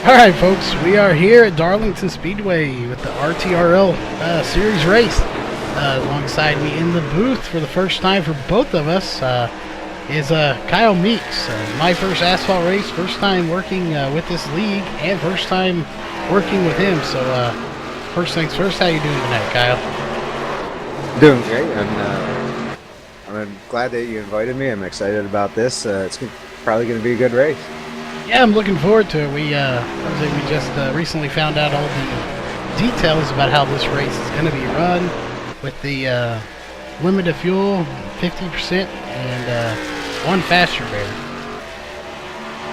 Alright folks, we are here at Darlington Speedway with the RTRL series race. Alongside me in the booth for the first time for both of us is Kyle Meeks. My first asphalt race, first time working with this league, and first time working with him. So first things first, how you doing tonight, Kyle? Doing great. I'm glad that you invited me. I'm excited about this. It's probably going to be a good race. Yeah, I'm looking forward to it. We just recently found out all the details about how this race is going to be run, with the limited fuel, 50%, and one fast repair.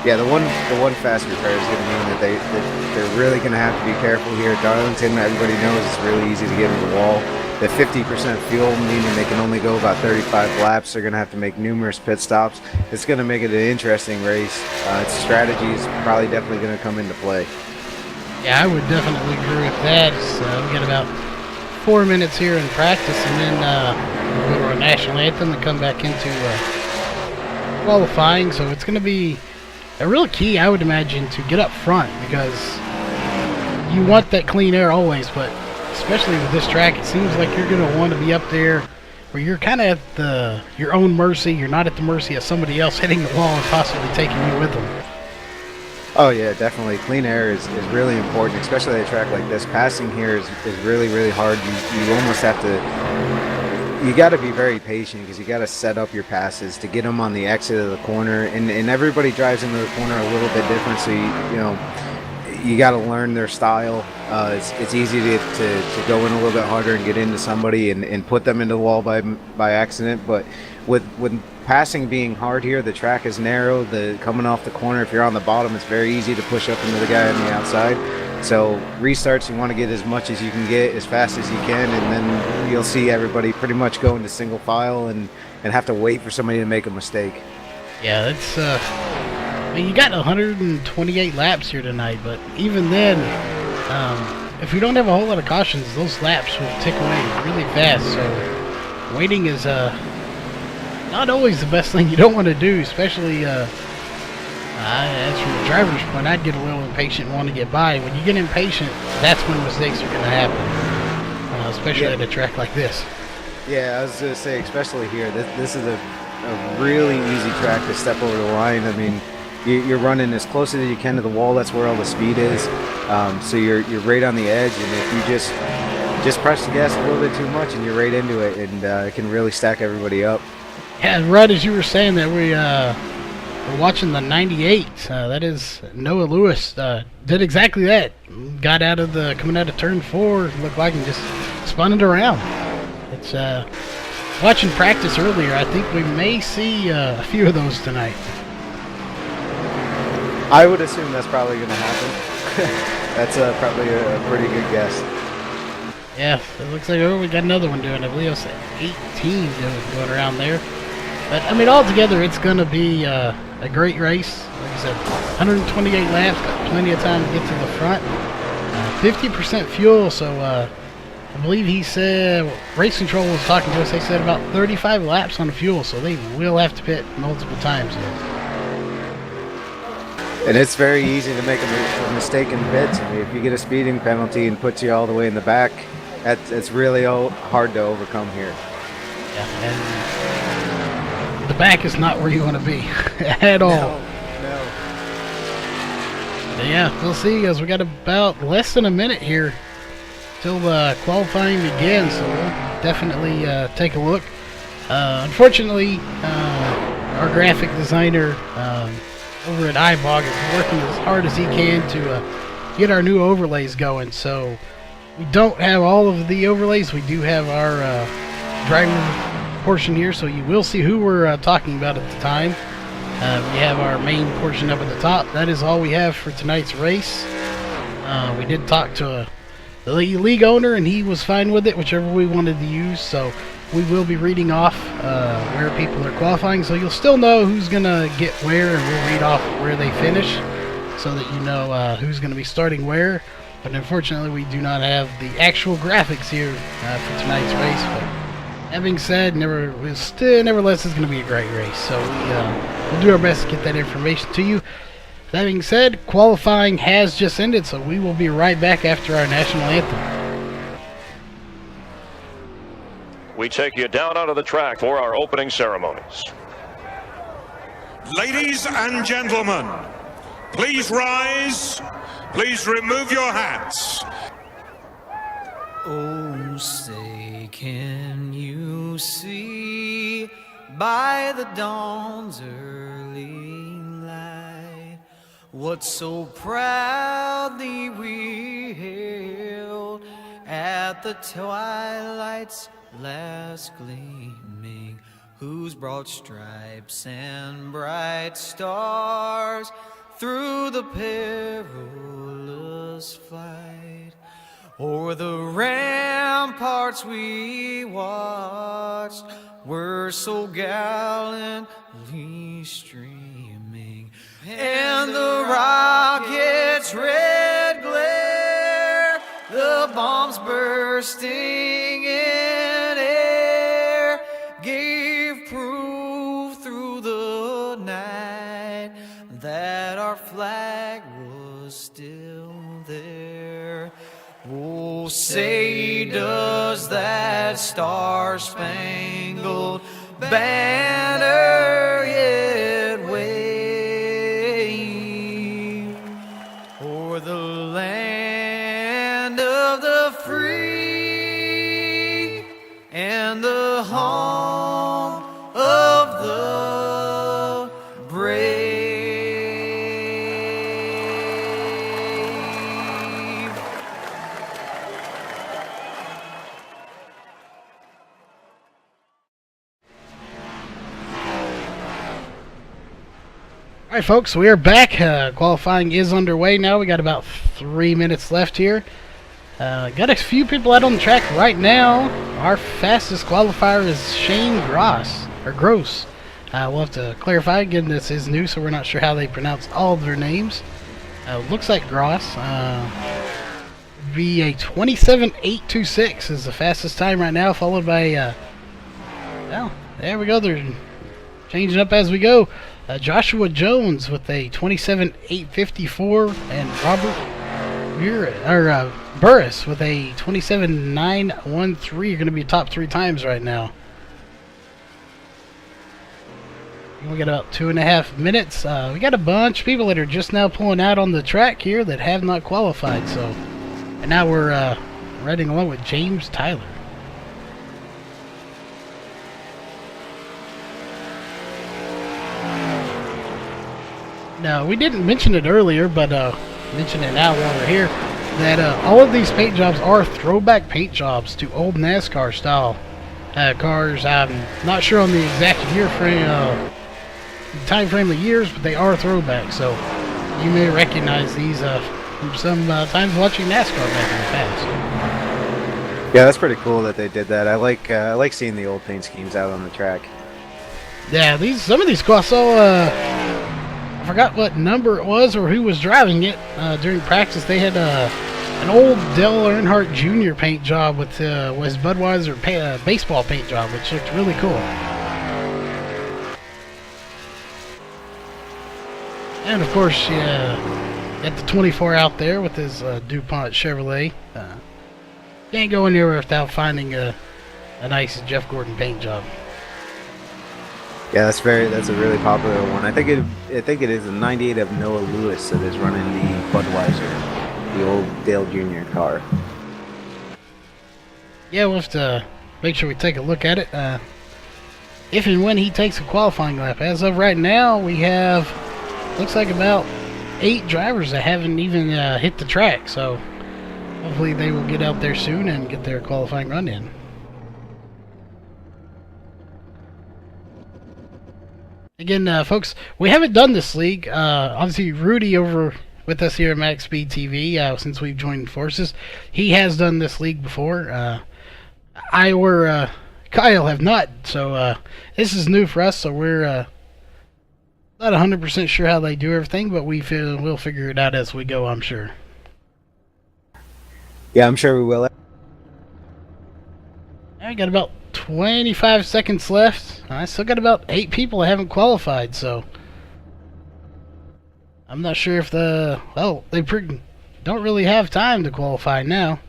Yeah, the one fast repair is going to mean that they're really going to have to be careful here at Darlington. Everybody knows it's really easy to get into the wall. The 50% fuel, meaning they can only go about 35 laps. They're going to have to make numerous pit stops. It's going to make it an interesting race. Its strategy is probably definitely going to come into play. Yeah, I would definitely agree with that. We got about 4 minutes here in practice, and then we'll go to our national anthem and come back into qualifying. So it's going to be a real key, I would imagine, to get up front, because you want that clean air always, but especially with this track, it seems like you're going to want to be up there where you're kind of at your own mercy. You're not at the mercy of somebody else hitting the wall and possibly taking you with them. Oh yeah, definitely. Clean air is really important, especially at a track like this. Passing here is really, really hard. You almost have to, you got to be very patient, because you got to set up your passes to get them on the exit of the corner, and everybody drives into the corner a little bit different, so you got to learn their style. It's easy to go in a little bit harder and get into somebody and put them into the wall by accident. But with passing being hard here, the track is narrow. Coming off the corner, if you're on the bottom, it's very easy to push up into the guy on the outside. So restarts, you want to get as much as you can get as fast as you can, and then you'll see everybody pretty much go into single file and have to wait for somebody to make a mistake. Yeah, that's I mean, you got 128 laps here tonight, but even then, if we don't have a whole lot of cautions, those laps will tick away really fast. So waiting is not always the best thing you don't want to do, especially as from the driver's point, I'd get a little impatient and want to get by. When you get impatient, that's when mistakes are going to happen, especially at a track like this. Yeah, I was going to say, especially here, this is a really easy track to step over the line. I mean, you're running as close as you can to the wall. That's where all the speed is. So you're right on the edge, and if you just press the gas a little bit too much, and you're right into it, and it can really stack everybody up. Yeah, right as you were saying that, we're watching the 98. That is Noah Lewis. Did exactly that. Got coming out of turn 4. Looked like, and just spun it around. It's watching practice earlier. I think we may see a few of those tonight. I would assume that's probably going to happen. That's probably a pretty good guess. Yeah, it looks like we got another one doing it. I believe it's 18 going around there. But, I mean, altogether, it's going to be a great race. Like I said, 128 laps, got plenty of time to get to the front. 50% fuel, so I believe he said, Race Control was talking to us, they said about 35 laps on the fuel, so they will have to pit multiple times here. And it's very easy to make a mistake in pits. I mean, if you get a speeding penalty and puts you all the way in the back, it's really hard to overcome here. Yeah, and the back is not where you want to be at all. No. But yeah, we'll see, as we got about less than a minute here till qualifying begins, so we'll definitely take a look. Unfortunately, our graphic designer over at iBog is working as hard as he can to get our new overlays going. So we don't have all of the overlays. We do have our driver portion here, so you will see who we're talking about at the time. We have our main portion up at the top. That is all we have for tonight's race. We did talk to the league owner, and he was fine with it, whichever we wanted to use. So we will be reading off where people are qualifying, so you'll still know who's going to get where, and we'll read off where they finish so that you know who's going to be starting where. But unfortunately, we do not have the actual graphics here for tonight's race. But that being said, nevertheless, it's going to be a great race. So we'll do our best to get that information to you. That being said, qualifying has just ended, so we will be right back after our national anthem. We take you down onto the track for our opening ceremonies. Ladies and gentlemen, please rise. Please remove your hats. Oh, say, can you see by the dawn's early light what so proudly we hailed at the twilight's last gleaming, whose broad stripes and bright stars through the perilous flight o'er the ramparts we watched were so gallantly streaming, and the rocket's red glare, the bombs bursting in air, gave proof through the night that our flag was still there. Oh, say, does that star-spangled banner yet wave o'er the land of the free and the home of the brave? Alright folks, we are back. Qualifying is underway now. We got about 3 minutes left here. Got a few people out on the track right now. Our fastest qualifier is Shane Gross. We'll have to clarify. Again, this is new, so we're not sure how they pronounce all of their names. Looks like Gross. Be a 27.826 is the fastest time right now, followed by, well, there we go. They're changing up as we go. Joshua Jones with a 27.854, and Robert Burris with a 27.913 are going to be top 3 times right now. We got about 2.5 minutes. We got a bunch of people that are just now pulling out on the track here that have not qualified. So, and now we're riding along with James Tyler. Now, we didn't mention it earlier, but mention it now while we're here, that all of these paint jobs are throwback paint jobs to old NASCAR style cars. I'm not sure on the exact time frame of years, but they are throwbacks, so you may recognize these from some times watching NASCAR back in the past. Yeah, that's pretty cool that they did that. I like seeing the old paint schemes out on the track. Yeah, some of these cars. So I forgot what number it was or who was driving it during practice. They had an old Dale Earnhardt Jr. paint job with was Budweiser baseball paint job, which looked really cool. And of course, got the 24 out there with his DuPont Chevrolet. Can't go anywhere without finding a nice Jeff Gordon paint job. Yeah, that's a really popular one. I think it is a '98 of Noah Lewis that is running the Budweiser, the old Dale Jr. car. Yeah, we'll have to make sure we take a look at it. If and when he takes a qualifying lap. As of right now, we have, looks like about 8 drivers that haven't even hit the track. So hopefully they will get out there soon and get their qualifying run in. Again, folks, we haven't done this league. Obviously, Rudy over with us here at MaxSpeedTV, since we've joined forces, he has done this league before. I or Kyle have not, so this is new for us. So we're not 100% sure how they do everything, but we'll figure it out as we go, I'm sure. Yeah, I'm sure we will. I got about 25 seconds left. I still got about 8 people that haven't qualified, so I'm not sure if they don't really have time to qualify now.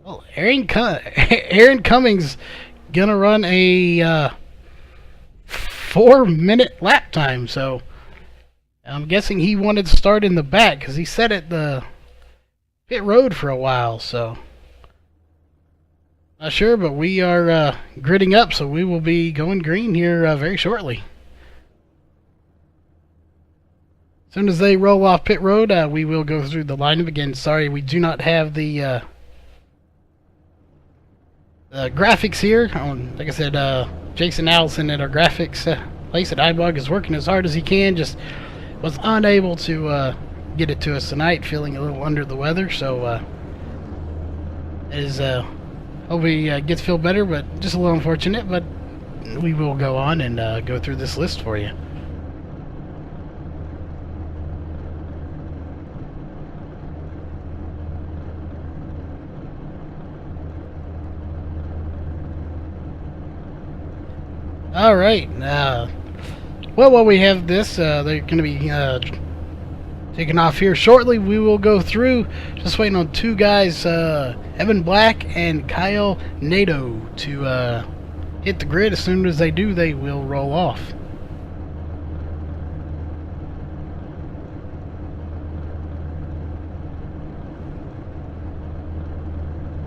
Well, Aaron Cummings gonna run a 4-minute lap time, so I'm guessing he wanted to start in the back because he sat at the pit road for a while, so not sure, but we are gridding up, so we will be going green here very shortly. As soon as they roll off pit road, we will go through the lineup again. Sorry, we do not have the graphics here. Like I said, Jason Allison at our graphics place at iBog is working as hard as he can. Just was unable to get it to us tonight, feeling a little under the weather. So hope he gets to feel better, but just a little unfortunate. But we will go on and go through this list for you. All right. Well, while we have this, they're going to be taking off here shortly. We will go through. Just waiting on two guys, Evan Black and Kyle Nato, to hit the grid. As soon as they do, they will roll off.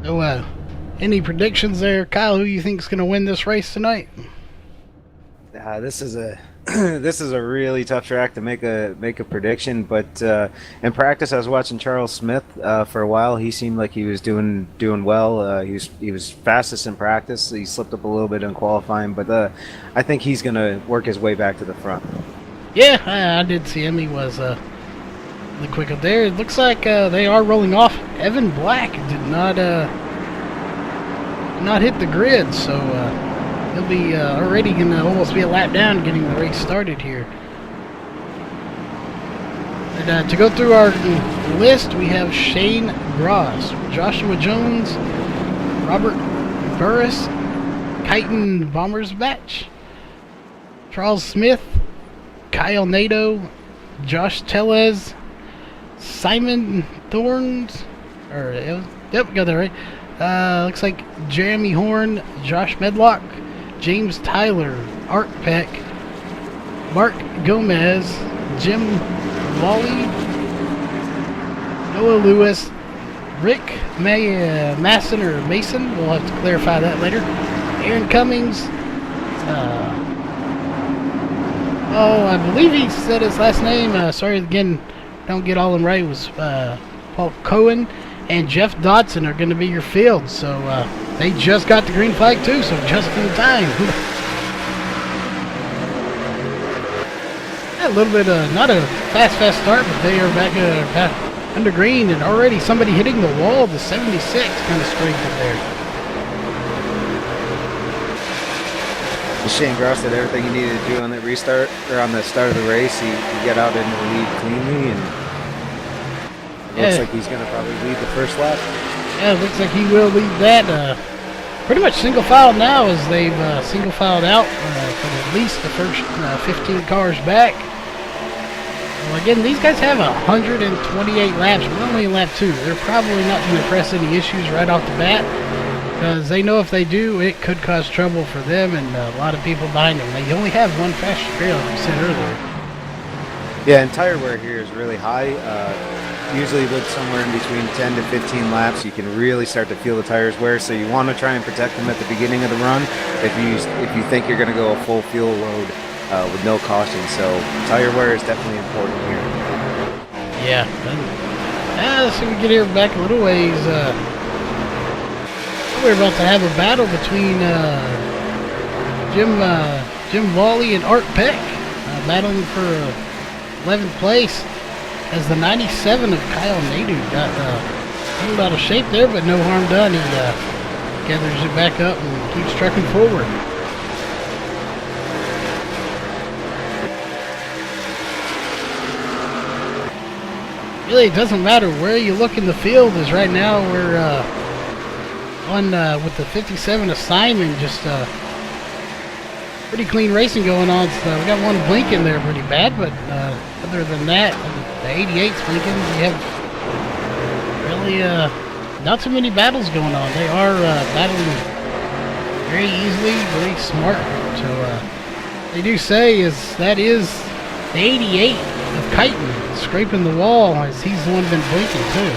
So, any predictions there, Kyle? Who you think is going to win this race tonight? This is a this is a really tough track to make a prediction, but in practice I was watching Charles Smith for a while. He seemed like he was doing well. He was fastest in practice. He slipped up a little bit in qualifying, but I think he's gonna work his way back to the front. Yeah, I did see him. He was really quick up there. It looks like they are rolling off. Evan Black did not hit the grid, so he'll be already going to almost be a lap down getting the race started here. And to go through our list, we have Shane Gross, Joshua Jones, Robert Burris, Kyton Bombersbatch, Charles Smith, Kyle Nato, Josh Tellez, Simon Thorns, yep, got that right. Looks like Jeremy Horn, Josh Medlock, James Tyler, Art Peck, Mark Gomez, Jim Wally, Noah Lewis, Rick Mason, we'll have to clarify that later, Aaron Cummings, I believe he said his last name, sorry again, don't get all them right, it was Paul Cohen, and Jeff Dodson are going to be your field, so they just got the green flag too, so just in time. A little bit, not a fast start, but they are back under green, and already somebody hitting the wall. The 76 kind of strengthened there. Shane Gross did everything he needed to do on that restart, or on the start of the race. He got out into the lead cleanly, and looks like he's going to probably lead the first lap. Yeah, it looks like he will lead that. Pretty much single file now, as they've single filed out for at least the first 15 cars back. Well, again, these guys have 128 laps. We're only in lap 2. They're probably not going to press any issues right off the bat, because they know if they do, it could cause trouble for them and a lot of people behind them. They only have one faster trailer, like we said earlier. Yeah, and tire wear here is really high. Usually with somewhere in between 10 to 15 laps, you can really start to feel the tires wear, so you want to try and protect them at the beginning of the run if you think you're going to go a full fuel load with no caution. So tire wear is definitely important here. Yeah. Let's see if we get here back a little ways. We're about to have a battle between Jim Wally and Art Peck, battling for 11th place, as the 97 of Kyle Nadeau got a little out of shape there, but no harm done. He gathers it back up and keeps trucking forward. Really, it doesn't matter where you look in the field, as right now we're one with the 57 of Simon, just pretty clean racing going on. So we got one blinking there pretty bad, but other than that, the 88's blinking. We have really not too many battles going on. They are battling very easily, very smart. So they do say that is the 88 of Chitin scraping the wall, as he's the one been blinking too.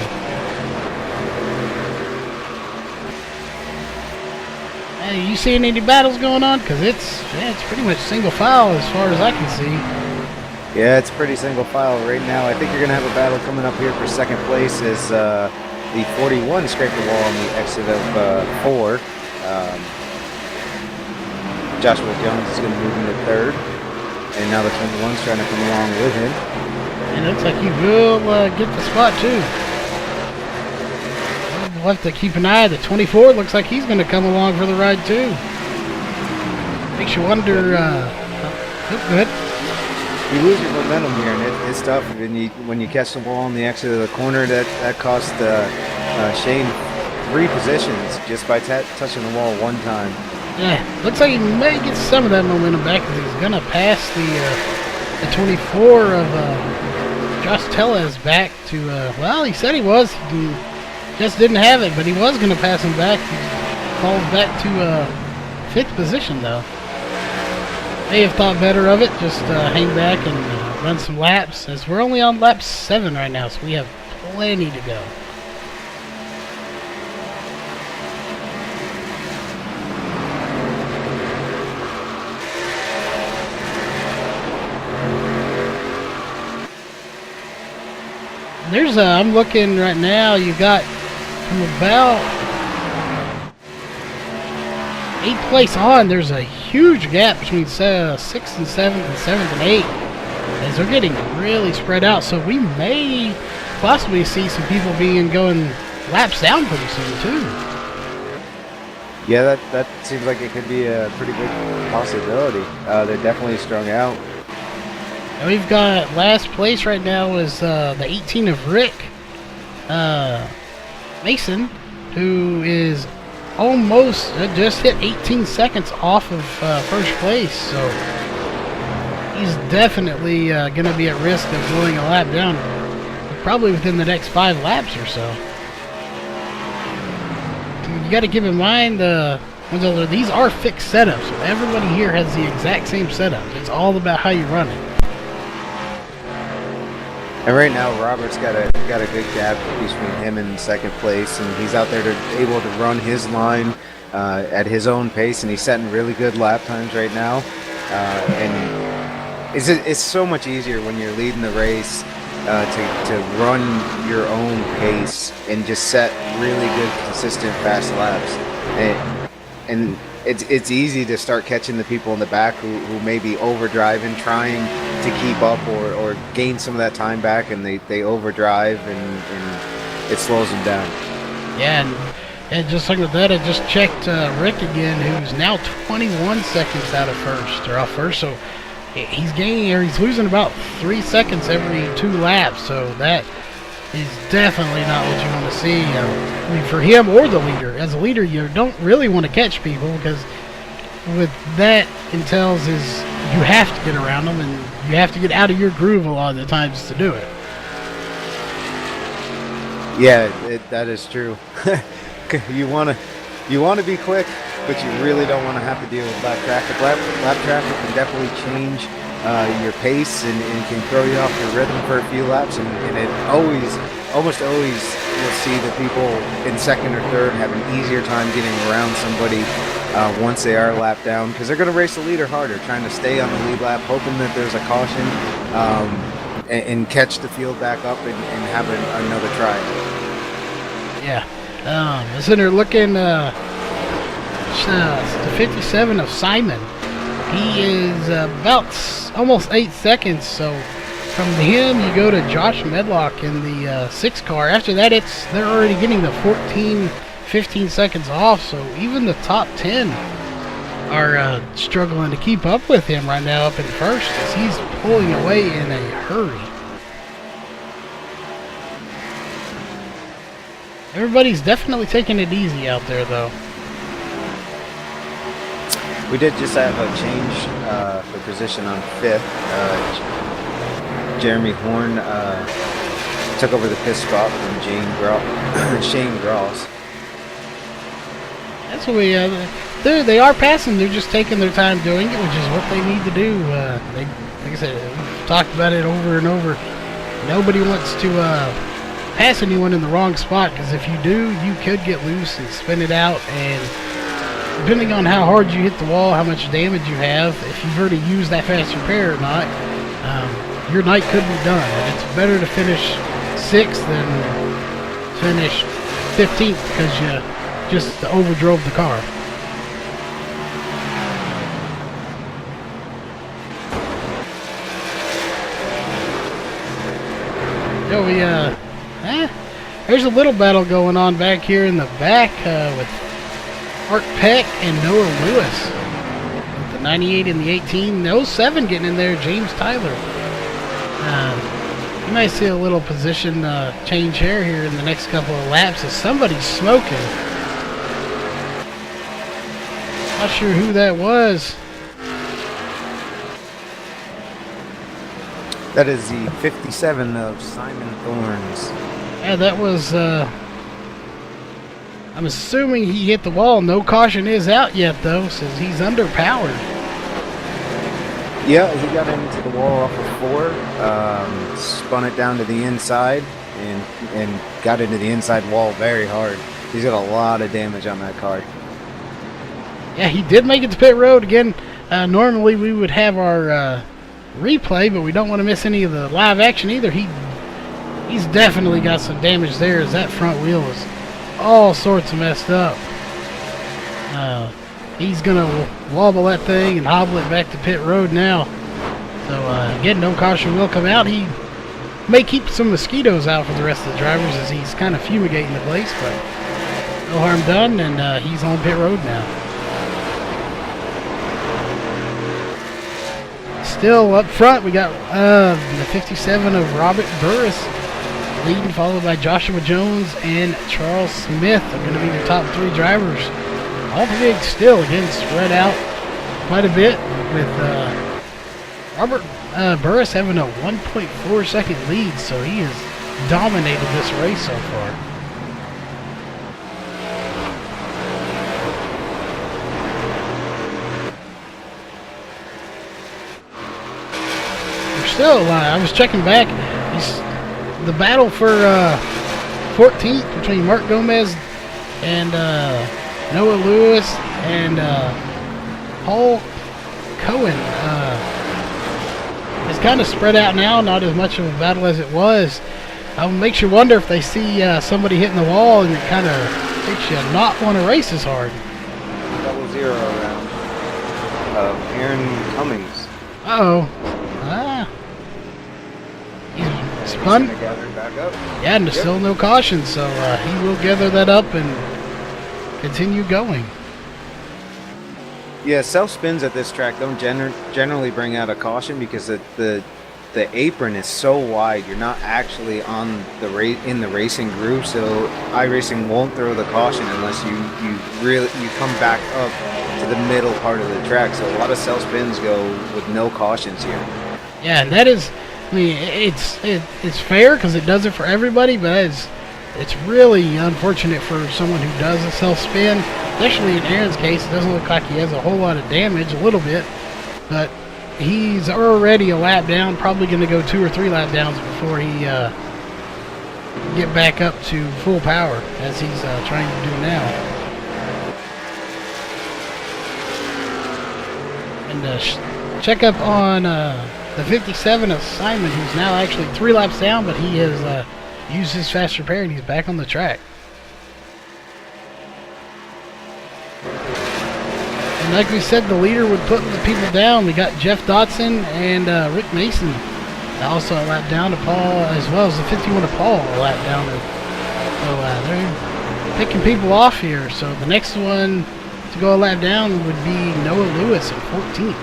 Hey, you seeing any battles going on? Because it's pretty much single file as far as I can see. Yeah, it's pretty single file right now. I think you're gonna have a battle coming up here for second place as the 41 scraped the wall on the exit of 4. Joshua Jones is gonna move into third, and now the 21's trying to come along with him. And it looks like he will get the spot too. We'll have to keep an eye. The 24 looks like he's going to come along for the ride too. Makes you wonder. Go ahead. You lose your momentum here, and it's tough. When you catch the ball on the exit of the corner, that cost Shane 3 positions just by touching the wall one time. Yeah, looks like he may get some of that momentum back, because he's going to pass the 24 of Josh Tellez back to. Well, he said he was. He just didn't have it, but he was going to pass him back. He falls back to 5th position, though. May have thought better of it, just hang back and run some laps, as we're only on lap 7 right now, so we have plenty to go. There's I'm looking right now, you got from about 8th place on, there's a huge gap between 6th and 7th and 7th and 8th, as they're getting really spread out. So we may possibly see some people going laps down pretty soon too. Yeah, that seems like it could be a pretty good possibility. They're definitely strung out. And we've got last place right now is the 18 of Rick Mason, who is almost just hit 18 seconds off of first place. So he's definitely going to be at risk of going a lap down, probably within the next 5 laps or so. You got to keep in mind these are fixed setups, so everybody here has the exact same setup. It's all about how you run it. And right now, Robert's got a good gap between him and second place, and he's out there able to run his line at his own pace, and he's setting really good lap times right now. And it's so much easier when you're leading the race to run your own pace and just set really good, consistent, fast laps. And it's easy to start catching the people in the back who may be overdriving, trying to keep up or gain some of that time back, and they overdrive and it slows them down. Yeah, and just like with that, I just checked Rick again, who's now 21 seconds off first, so he's losing about 3 seconds every 2 laps, so that is definitely not what you want to see. I mean, for him or the leader. As a leader, you don't really want to catch people, because what that entails is you have to get around them, and you have to get out of your groove a lot of the times to do it. Yeah, that is true. You want to be quick, but you really don't want to have to deal with lap traffic. Lap traffic can definitely change your pace and can throw you off your rhythm for a few laps, and it almost always you'll see the people in second or third have an easier time getting around somebody once they are lapped down, because they're going to race the leader harder, trying to stay on the lead lap, hoping that there's a caution and catch the field back up and have another try. Yeah. I'm sitting there looking, the 57 of Simon. He is about almost 8 seconds, so from him you go to Josh Medlock in the 6 car. After that, they're already getting the 14-15 seconds off, so even the top 10 are struggling to keep up with him right now up in first, as he's pulling away in a hurry. Everybody's definitely taking it easy out there, though. We did just have a change for position on 5th. Jeremy Horn took over the pit spot from Shane Gross. That's what we. They are passing. They're just taking their time doing it, which is what they need to do. Like I said, we've talked about it over and over. Nobody wants to pass anyone in the wrong spot, because if you do, you could get loose and spin it out, and depending on how hard you hit the wall, how much damage you have, if you've already used that fast repair or not, your night could be done. And it's better to finish 6th than finish 15th because you just overdrove the car. So there's a little battle going on back here in the back with Art Peck and Noah Lewis. With the 98 and the 18. The 07 getting in there, James Tyler. You might see a little position change here in the next couple of laps as somebody's smoking. Not sure who that was. That is the 57 of Simon Thorns. Yeah, that was, I'm assuming he hit the wall. No caution is out yet, though, says he's underpowered. Yeah, he got into the wall off of 4, spun it down to the inside, and got into the inside wall very hard. He's got a lot of damage on that car. Yeah, he did make it to pit road again. Normally we would have our replay, but we don't want to miss any of the live action either. He's definitely got some damage there, as that front wheel is all sorts of messed up. He's gonna wobble that thing and hobble it back to pit road now. So again, no caution will come out. He may keep some mosquitoes out for the rest of the drivers as he's kind of fumigating the place, but no harm done, and he's on pit road now. Still up front, we got the 57 of Robert Burris leading, followed by Joshua Jones and Charles Smith are going to be the top 3 drivers. All the gigs still, again, spread out quite a bit, with Robert Burris having a 1.4 second lead, so he has dominated this race so far. Still alive. I was checking back. The battle for 14th between Mark Gomez and Noah Lewis and Paul Cohen is kind of spread out now. Not as much of a battle as it was. Makes you wonder if they see somebody hitting the wall, and it kind of makes you not want to race as hard. 0-0 round of Aaron Cummings. Uh-oh. He's spun. Back up. Yeah, and there's still no caution, so he will gather that up and continue going. Yeah, self spins at this track don't generally bring out a caution because the apron is so wide. You're not actually on in the racing groove, so iRacing won't throw the caution unless you come back up to the middle part of the track. So a lot of self spins go with no cautions here. Yeah, and that is, I mean, it's fair because it does it for everybody, but it's really unfortunate for someone who does a self spin. Especially in Aaron's case, it doesn't look like he has a whole lot of damage, a little bit, but he's already a lap down, probably going to go 2 or 3 lap downs before he get back up to full power, as he's trying to do now. And check up on the 57 of Simon, who's now actually 3 laps down, but he has used his fast repair and he's back on the track. And like we said, the leader would put the people down. We got Jeff Dotson and Rick Mason also a lap down to Paul, as well as the 51 of Paul a lap down. So they're picking people off here. So the next one to go a lap down would be Noah Lewis at 14th.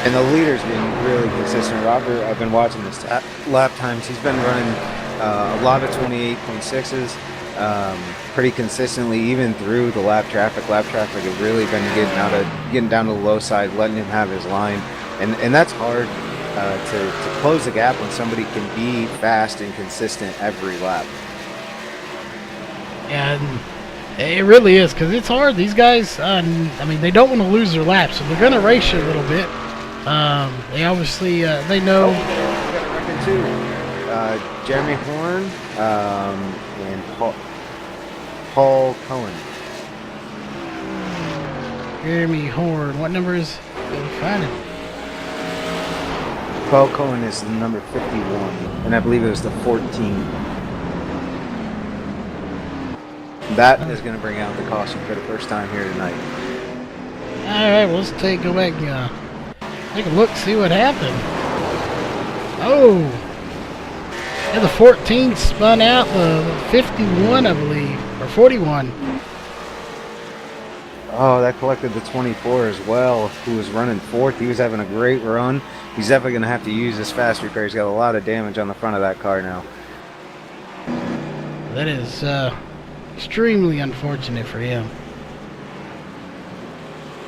And the leader's been really consistent. Robert, I've been watching his lap times. He's been running a lot of 28.6s, pretty consistently, even through the lap traffic. Lap traffic has really been getting down to the low side, letting him have his line, and that's hard to close the gap when somebody can be fast and consistent every lap. And it really is, because it's hard. These guys, I mean, they don't want to lose their laps, so they're going to race you a little bit. They obviously, they know. We got a record too. Jeremy Horn and Paul Cohen. Jeremy Horn. What number is? Find it. Paul Cohen is number 51, and I believe it was the 14. That is going to bring out the caution for the first time here tonight. All right, well, let's go back, take a look, see what happened. Oh, yeah, the 14 spun out the 51, I believe, or 41. Oh, that collected the 24 as well, who was running fourth. He was having a great run. He's definitely going to have to use his fast repair. He's got a lot of damage on the front of that car now. That is extremely unfortunate for him.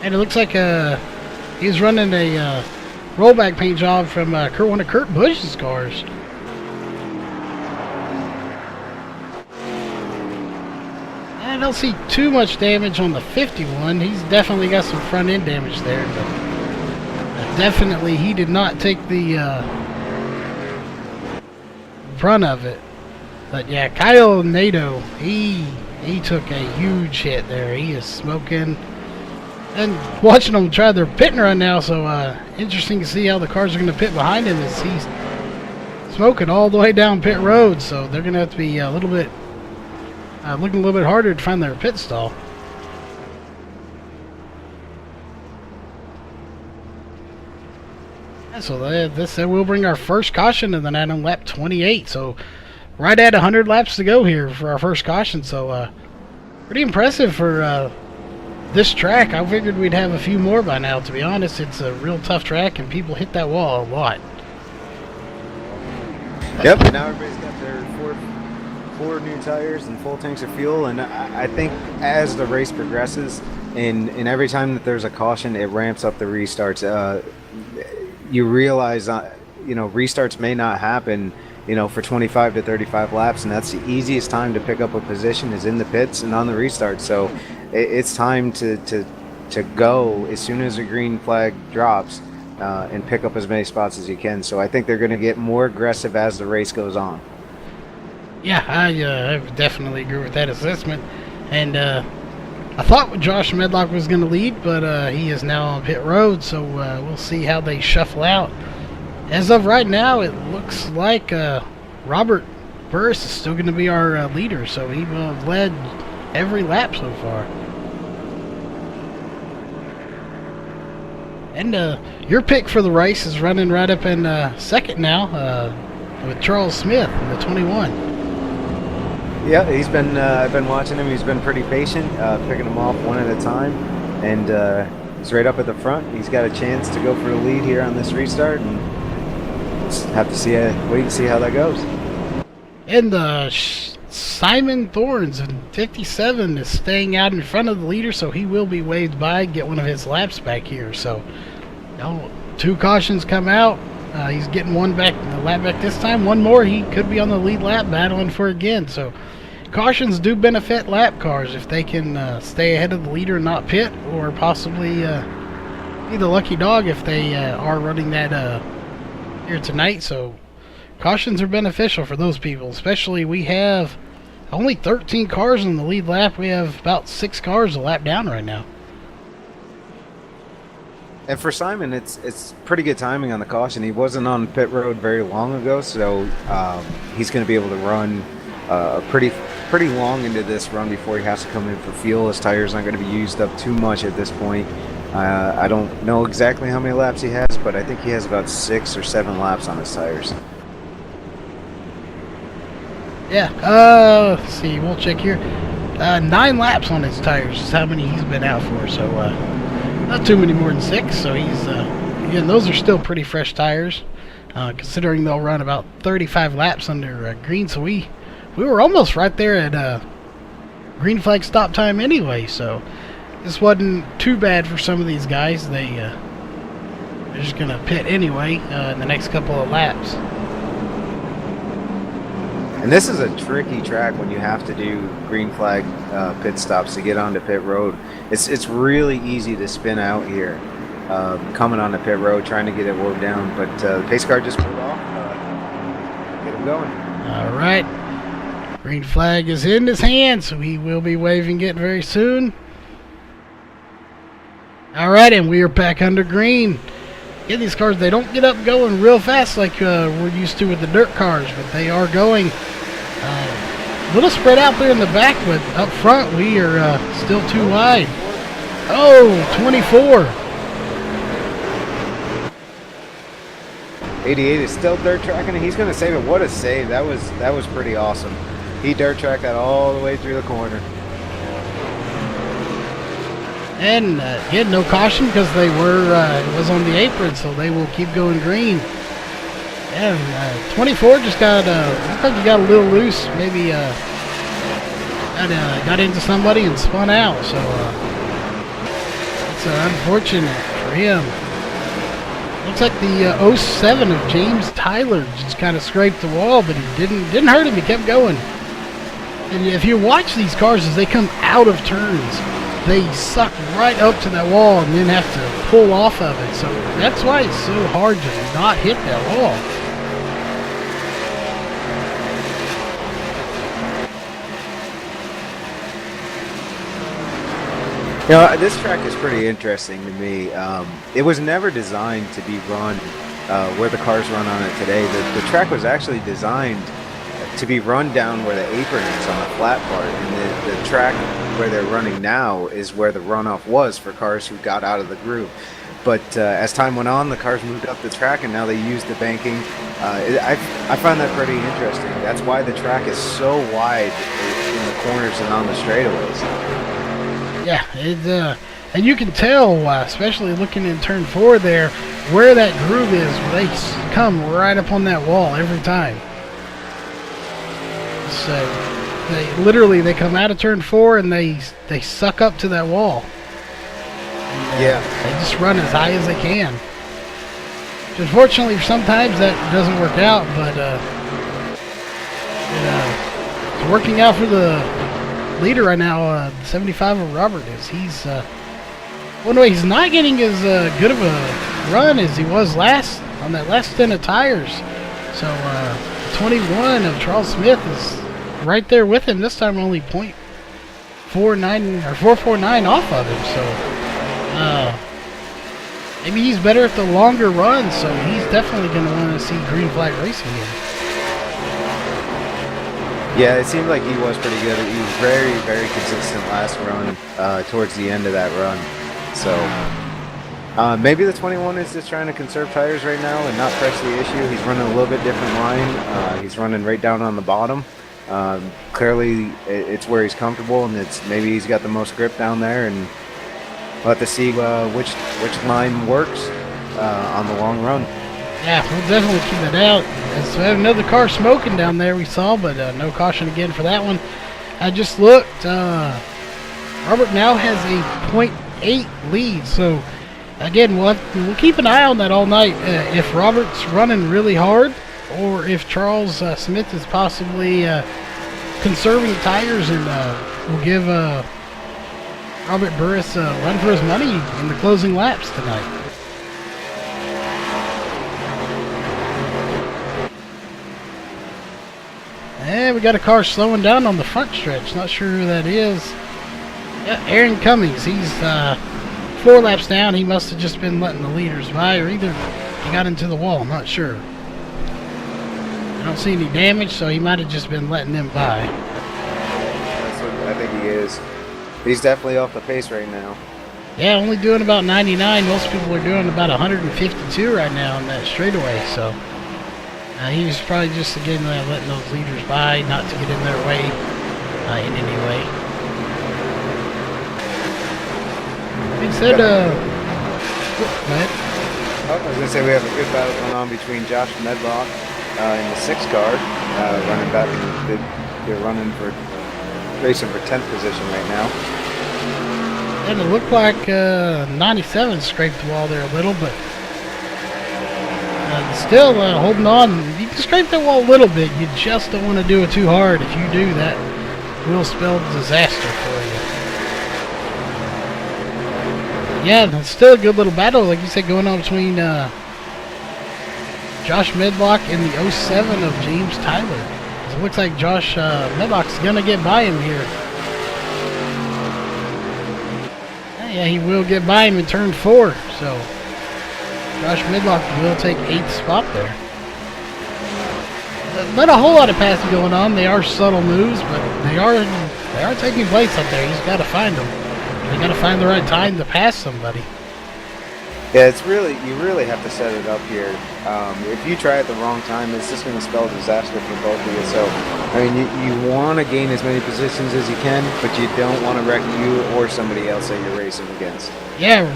And it looks like he's running a rollback paint job from one of Kurt Busch's cars. I don't see too much damage on the 51. He's definitely got some front end damage there, but definitely he did not take the front of it. But yeah, Kyle Nato, he took a huge hit there. He is smoking. And watching them try their pit and run now, so interesting to see how the cars are going to pit behind him as he's smoking all the way down pit road. So they're going to have to be a little bit looking a little bit harder to find their pit stall. Yeah, so this will bring our first caution to the night on lap 28. So right at 100 laps to go here for our first caution. So pretty impressive for this track. I figured we'd have a few more by now, to be honest. It's a real tough track and people hit that wall a lot. Yep, and now everybody's got their four new tires and full tanks of fuel, and I think as the race progresses and every time that there's a caution, it ramps up the restarts. You realize restarts may not happen for 25 to 35 laps, and that's the easiest time to pick up a position is in the pits and on the restart. So it's time to go as soon as the green flag drops and pick up as many spots as you can. So I think they're going to get more aggressive as the race goes on. Yeah, I definitely agree with that assessment. And I thought Josh Medlock was going to lead, but he is now on pit road, so we'll see how they shuffle out. As of right now, it looks like Robert Burris is still going to be our leader, so he will have led every lap so far. And your pick for the race is running right up in second now with Charles Smith in the 21. Yeah, I've been watching him. He's been pretty patient, picking them off one at a time, and he's right up at the front. He's got a chance to go for the lead here on this restart, and just have to wait and see how that goes. And Simon Thorns in 57 is staying out in front of the leader, so he will be waved by and get one of his laps back here. So, two cautions come out. He's getting one lap back this time. One more, he could be on the lead lap battling for again. So, cautions do benefit lap cars if they can stay ahead of the leader and not pit, or possibly be the lucky dog if they are running that here tonight. So, cautions are beneficial for those people, especially we have only 13 cars in the lead lap. We have about 6 cars a lap down right now. And for Simon, it's pretty good timing on the caution. He wasn't on pit road very long ago, so he's going to be able to run pretty long into this run before he has to come in for fuel. His tires aren't going to be used up too much at this point. I don't know exactly how many laps he has, but I think he has about 6 or 7 laps on his tires. Yeah, let's see, we'll check here. 9 laps on his tires is how many he's been out for, so not too many more than 6, so he's, again, those are still pretty fresh tires. considering they'll run about 35 laps under green. So we were almost right there at green flag stop time anyway. So this wasn't too bad for some of these guys. They're just going to pit anyway in the next couple of laps. And this is a tricky track when you have to do green flag pit stops to get onto pit road. It's really easy to spin out here, coming on the pit road, trying to get it wore down. But the pace car just pulled off. Get him going. All right. Green flag is in his hand, so he will be waving it very soon. All right, and we are back under green. Yeah, these cars, they don't get up going real fast like we're used to with the dirt cars, but they are going a little spread out there in the back, but up front we are still too wide. Oh, 24. 88 is still dirt tracking it. He's going to save it. What a save. That was pretty awesome. He dirt tracked that all the way through the corner. And he had no caution because they were it was on the apron, so they will keep going green. And 24 just got looks like he got a little loose, maybe got into somebody and spun out. So it's unfortunate for him. Looks like the 07 of James Tyler just kind of scraped the wall, but he didn't hurt him. He kept going. And if you watch these cars as they come out of turns, they suck right up to that wall and then have to pull off of it. So that's why it's so hard to not hit that wall. You know, this track is pretty interesting to me. It was never designed to be run where the cars run on it today. The track was actually designed to be run down where the apron is on the flat part, and the track where they're running now is where the runoff was for cars who got out of the groove. But as time went on, the cars moved up the track, and now they use the banking. I find that pretty interesting. That's why the track is so wide in the corners and on the straightaways. Yeah, and you can tell, especially looking in turn 4 there, where that groove is. They come right up on that wall every time. So they come out of turn 4 and they suck up to that wall. And, yeah, they just run as high as they can. Unfortunately, sometimes that doesn't work out, but it's working out for the leader right now. 75 of Robert is. He's well, no, he's not getting as good of a run as he was last on that last stint of tires. So 21 of Charles Smith is right there with him. This time only .49 or 449 off of him. So maybe he's better at the longer runs. So he's definitely going to want to see green flag racing here. Yeah, it seemed like he was pretty good. He was very, very consistent last run, towards the end of that run. So maybe the 21 is just trying to conserve tires right now and not press the issue. He's running a little bit different line. He's running right down on the bottom. Clearly, it's where he's comfortable, and maybe he's got the most grip down there. And we'll have to see which line works on the long run. Yeah, we'll definitely keep it out. So we have another car smoking down there we saw, but no caution again for that one. I just looked. Robert now has a .8 lead. So again, we'll keep an eye on that all night. If Robert's running really hard, or if Charles Smith is possibly conserving tires, and will give Robert Burris a run for his money in the closing laps tonight. And we got a car slowing down on the front stretch. Not sure who that is. Yeah, Aaron Cummings. He's 4 laps down. He must have just been letting the leaders by, or either he got into the wall. I'm not sure. I don't see any damage, so he might have just been letting them by. That's what I think he is. He's definitely off the pace right now. Yeah, only doing about 99. Most people are doing about 152 right now on that straightaway. So he was probably just, again, letting those leaders by, not to get in their way in any way. Being said, go ahead. Oh, I was gonna say we have a good battle going on between Josh Medlock in the 6 car, running back. They're running for racing for 10th position right now. And it looked like 97 scraped the wall there a little, but still holding on. You can scrape that wall a little bit. You just don't want to do it too hard. If you do, that will spell disaster for you. Yeah, it's still a good little battle, like you said, going on between Josh Medlock and the 07 of James Tyler. It looks like Josh Medlock's going to get by him here. Yeah, he will get by him in turn 4, so Josh Medlock will take 8th spot there. Not a whole lot of passing going on. They are subtle moves, but they are taking place up there. He's got to find them. You got to find the right time to pass somebody. Yeah, it's really, you really have to set it up here. If you try at the wrong time, it's just going to spell disaster for both of you. So, I mean, you want to gain as many positions as you can, but you don't want to wreck you or somebody else that you're racing against. Yeah,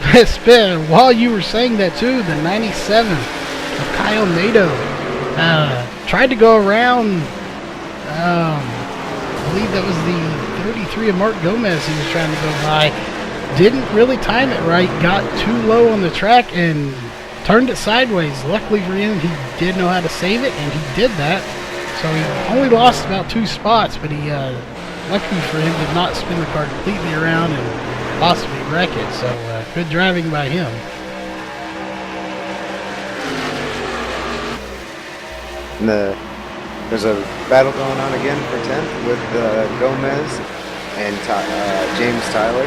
while you were saying that too, the 97 of Kyle Nato tried to go around, I believe that was the 33 of Mark Gomez he was trying to go by. Didn't really time it right, got too low on the track and turned it sideways. Luckily for him, he did know how to save it, and he did that. So he only lost about 2 spots, but he, luckily for him, did not spin the car completely around and possibly wreck it. So good driving by him. And there's a battle going on again for 10th with Gomez and James Tyler.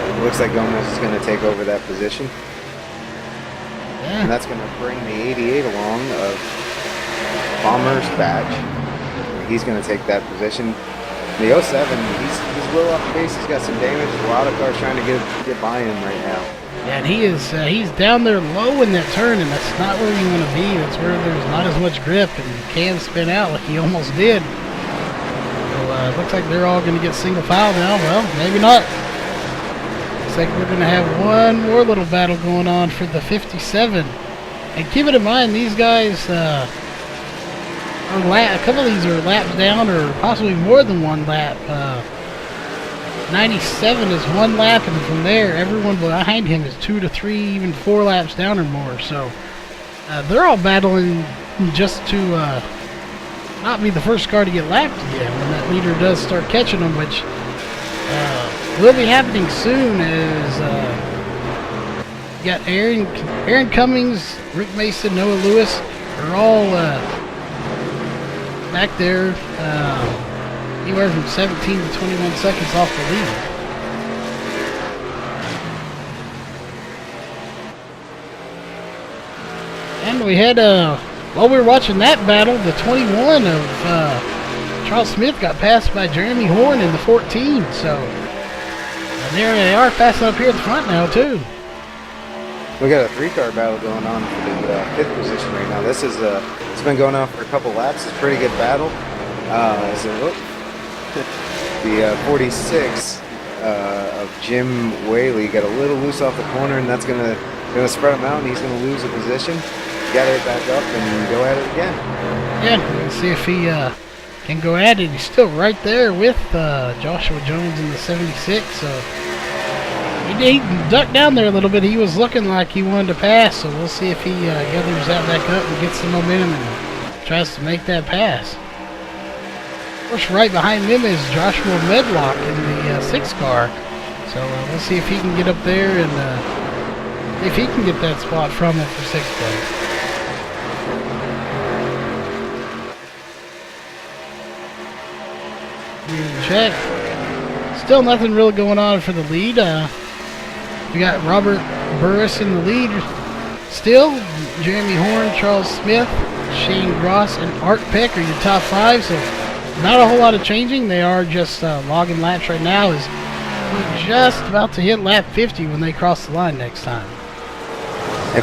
It looks like Gomez is going to take over that position. Yeah. And that's going to bring the 88 along of Bomber's badge. He's going to take that position. The 07, he's a little off the pace. He's got some damage. A lot of cars trying to get by him right now. Yeah, and he's down there low in that turn, and that's not where you want to be. That's where there's not as much grip, and you can spin out like he almost did. So it looks like they're all going to get single file now. Well, maybe not. Looks like we're going to have one more little battle going on for the 57. And keep it in mind, these guys, a couple of these are laps down, or possibly more than one lap. 97 is 1 lap, and from there, everyone behind him is 2 to 3, even 4 laps down or more. So they're all battling just to not be the first car to get lapped again when that leader does start catching them, which will be happening soon. As you got Aaron Cummings, Rick Mason, Noah Lewis are all back there. Anywhere from 17 to 21 seconds off the lead. And we had, while we were watching that battle, the 21 of Charles Smith got passed by Jeremy Horn in the 14. So there they are, passing up here at the front now too. We got a 3-car battle going on for the 5th position right now. This is it's been going on for a couple laps. It's a pretty good battle. The 46 of Jim Whaley got a little loose off the corner, and that's gonna spread him out, and he's gonna lose a position. Gather it back up and go at it again. Yeah, we'll see if he can go at it. He's still right there with Joshua Jones in the 76. So he ducked down there a little bit. He was looking like he wanted to pass. So we'll see if he gathers that back up and gets the momentum and tries to make that pass. Of course, right behind them is Joshua Medlock in the 6 car. So we'll see if he can get up there and if he can get that spot from him for 6th place. Check. Still nothing really going on for the lead. We got Robert Burris in the lead. Still, Jeremy Horn, Charles Smith, Shane Ross, and Art Peck are your top 5. So not a whole lot of changing. They are just logging laps right now. As we're just about to hit lap 50 when they cross the line next time. Hey,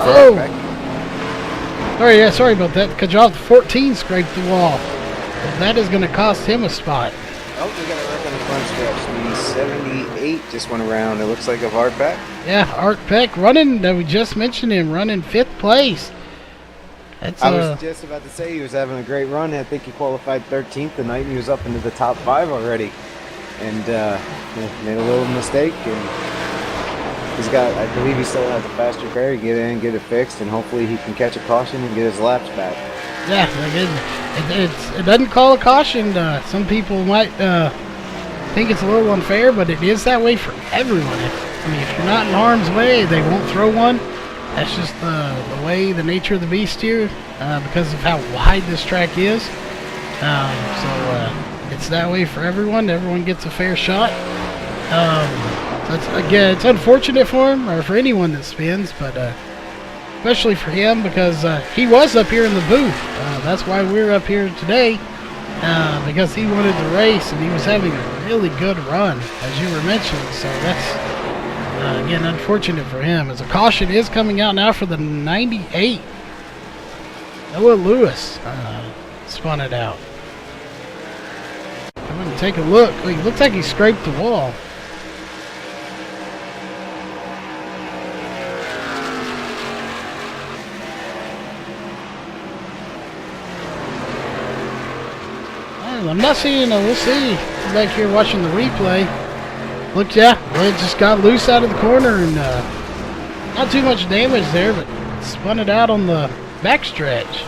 Sorry about that. Kajal 14 scraped the wall. So that is going to cost him a spot. Oh, we got a wreck on the front stretch. The 78 just went around. It looks like of Art Peck. Yeah, Art Peck running, we just mentioned him, running 5th place. That's, I was just about to say he was having a great run. I think he qualified 13th tonight, and he was up into the top 5 already. And made a little mistake, and he's got, I believe he still has a faster car. He get in, get it fixed, and hopefully he can catch a caution and get his laps back. Yeah, it doesn't call a caution. Some people might think it's a little unfair, but it is that way for everyone. If you're not in harm's way, they won't throw one. That's just the way, the nature of the beast here, because of how wide this track is. It's that way for everyone. Everyone gets a fair shot. Again, it's unfortunate for him, or for anyone that spins, but especially for him, because he was up here in the booth. That's why we're up here today, because he wanted to race, and he was having a really good run, as you were mentioning. So that's, again, unfortunate for him. As a caution is coming out now for the 98. Noah Lewis spun it out. I'm going to take a look. It looks like he scraped the wall. I'm not seeing, we'll see. Back here watching the replay. Look, yeah, it just got loose out of the corner, and not too much damage there, but spun it out on the backstretch.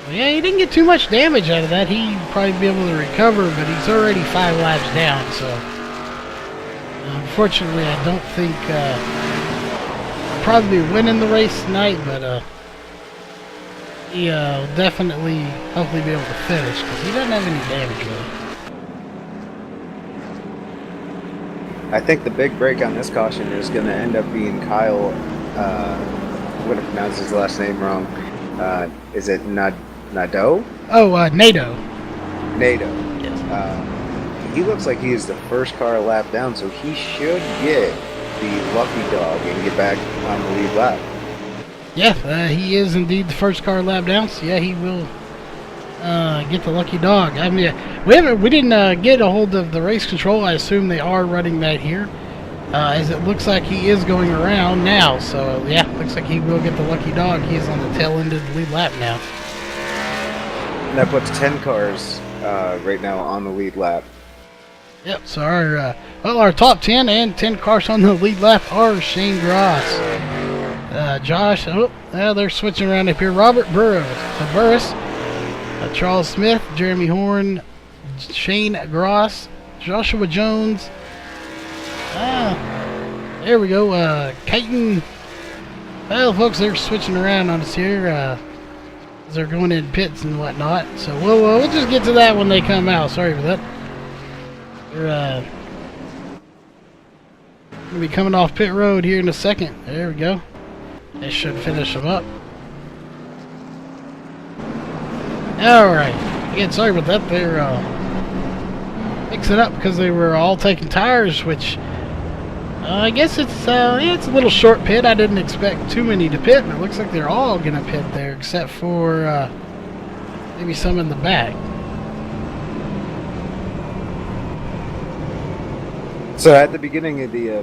Well, yeah, he didn't get too much damage out of that. He'd probably be able to recover, but he's already 5 laps down, so unfortunately I don't think he'll probably be winning the race tonight, but he'll definitely, hopefully be able to finish, because he doesn't have any damage really. I think the big break on this caution is going to end up being Kyle. I'm going to pronounce his last name wrong. Is it Nadeau? Oh, Nadeau. Nadeau. Yes. He looks like he is the first car lap down, so he should get the lucky dog and get back on the lead lap. Yeah, he is indeed the first car lap down, so yeah, he will get the lucky dog. I mean, we didn't get a hold of the race control. I assume they are running that here, as it looks like he is going around now. So yeah, looks like he will get the lucky dog. He is on the tail end of the lead lap now. And that puts 10 cars right now on the lead lap. Yep. So our top 10 and 10 cars on the lead lap are Shane Gross, Josh. They're switching around up here. Robert Burris. Charles Smith, Jeremy Horn, Shane Gross, Joshua Jones. There we go. Caton. Well, folks, they're switching around on us here. As they're going in pits and whatnot. So we'll just get to that when they come out. Sorry for that. They're gonna be coming off pit road here in a second. There we go. They should finish them up. Alright, again, sorry about that. They're mixing up because they were all taking tires, which I guess it's a little short pit. I didn't expect too many to pit, but it looks like they're all going to pit there except for maybe some in the back. So at the beginning of the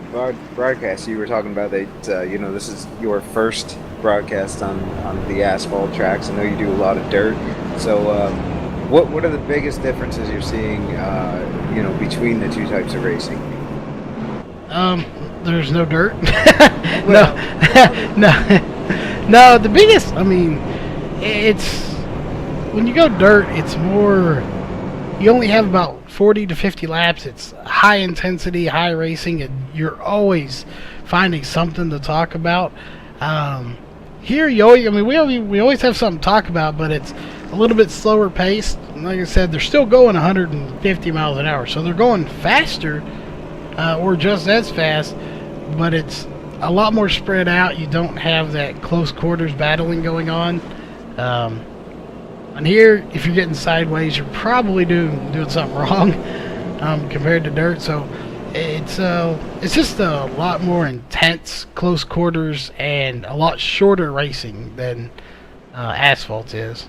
broadcast, you were talking about that, this is your first broadcast on the asphalt tracks. I know you do a lot of dirt. So what are the biggest differences you're seeing, between the two types of racing? There's no dirt. No, the biggest, it's, when you go dirt, it's more, you only have about 40 to 50 laps. It's high intensity, high racing, and you're always finding something to talk about. Here, we always have something to talk about, but it's a little bit slower paced. Like I said, they're still going 150 miles an hour, so they're going faster, or just as fast, but it's a lot more spread out. You don't have that close quarters battling going on. And here, if you're getting sideways, you're probably doing something wrong compared to dirt. So it's just a lot more intense, close quarters, and a lot shorter racing than asphalt is.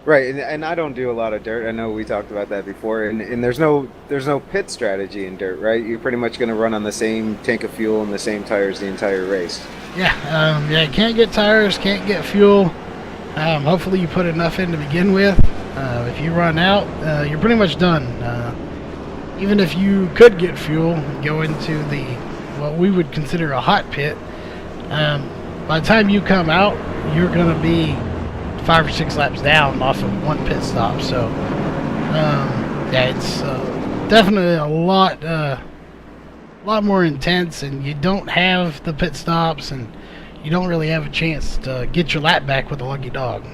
Right, and I don't do a lot of dirt. I know we talked about that before, and there's no pit strategy in dirt, right? You're pretty much going to run on the same tank of fuel and the same tires the entire race. Yeah, can't get tires, can't get fuel. Hopefully you put enough in to begin with. If you run out, you're pretty much done. Even if you could get fuel and go into what we would consider a hot pit, by the time you come out, you're going to be 5 or 6 laps down off of one pit stop. So, yeah, it's definitely a lot more intense, and you don't have the pit stops, and you don't really have a chance to get your lap back with a lucky dog.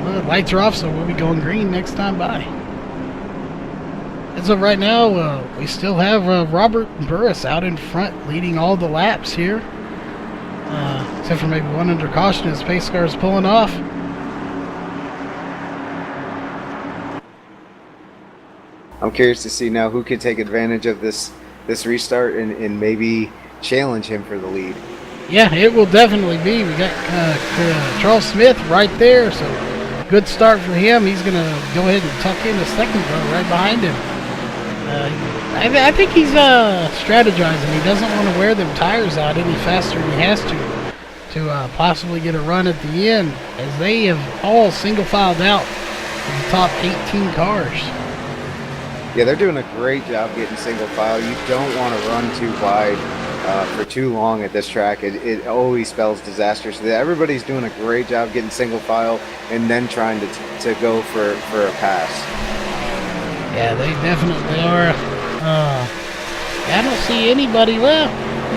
Well, the lights are off, so we'll be going green next time by. As of right now, we still have Robert Burris out in front, leading all the laps here. Except for maybe one under caution as pace car is pulling off. I'm curious to see now who can take advantage of this restart and maybe challenge him for the lead. Yeah, it will definitely be. We got Charles Smith right there, so good start for him. He's going to go ahead and tuck in the second row right behind him. I think he's strategizing. He doesn't want to wear them tires out any faster than he has to possibly get a run at the end, as they have all single filed out in the top 18 cars. Yeah, they're doing a great job getting single file. You don't want to run too wide for too long at this track. It always spells disaster. So everybody's doing a great job getting single file and then trying to go for a pass. Yeah, they definitely are. I don't see anybody. Well,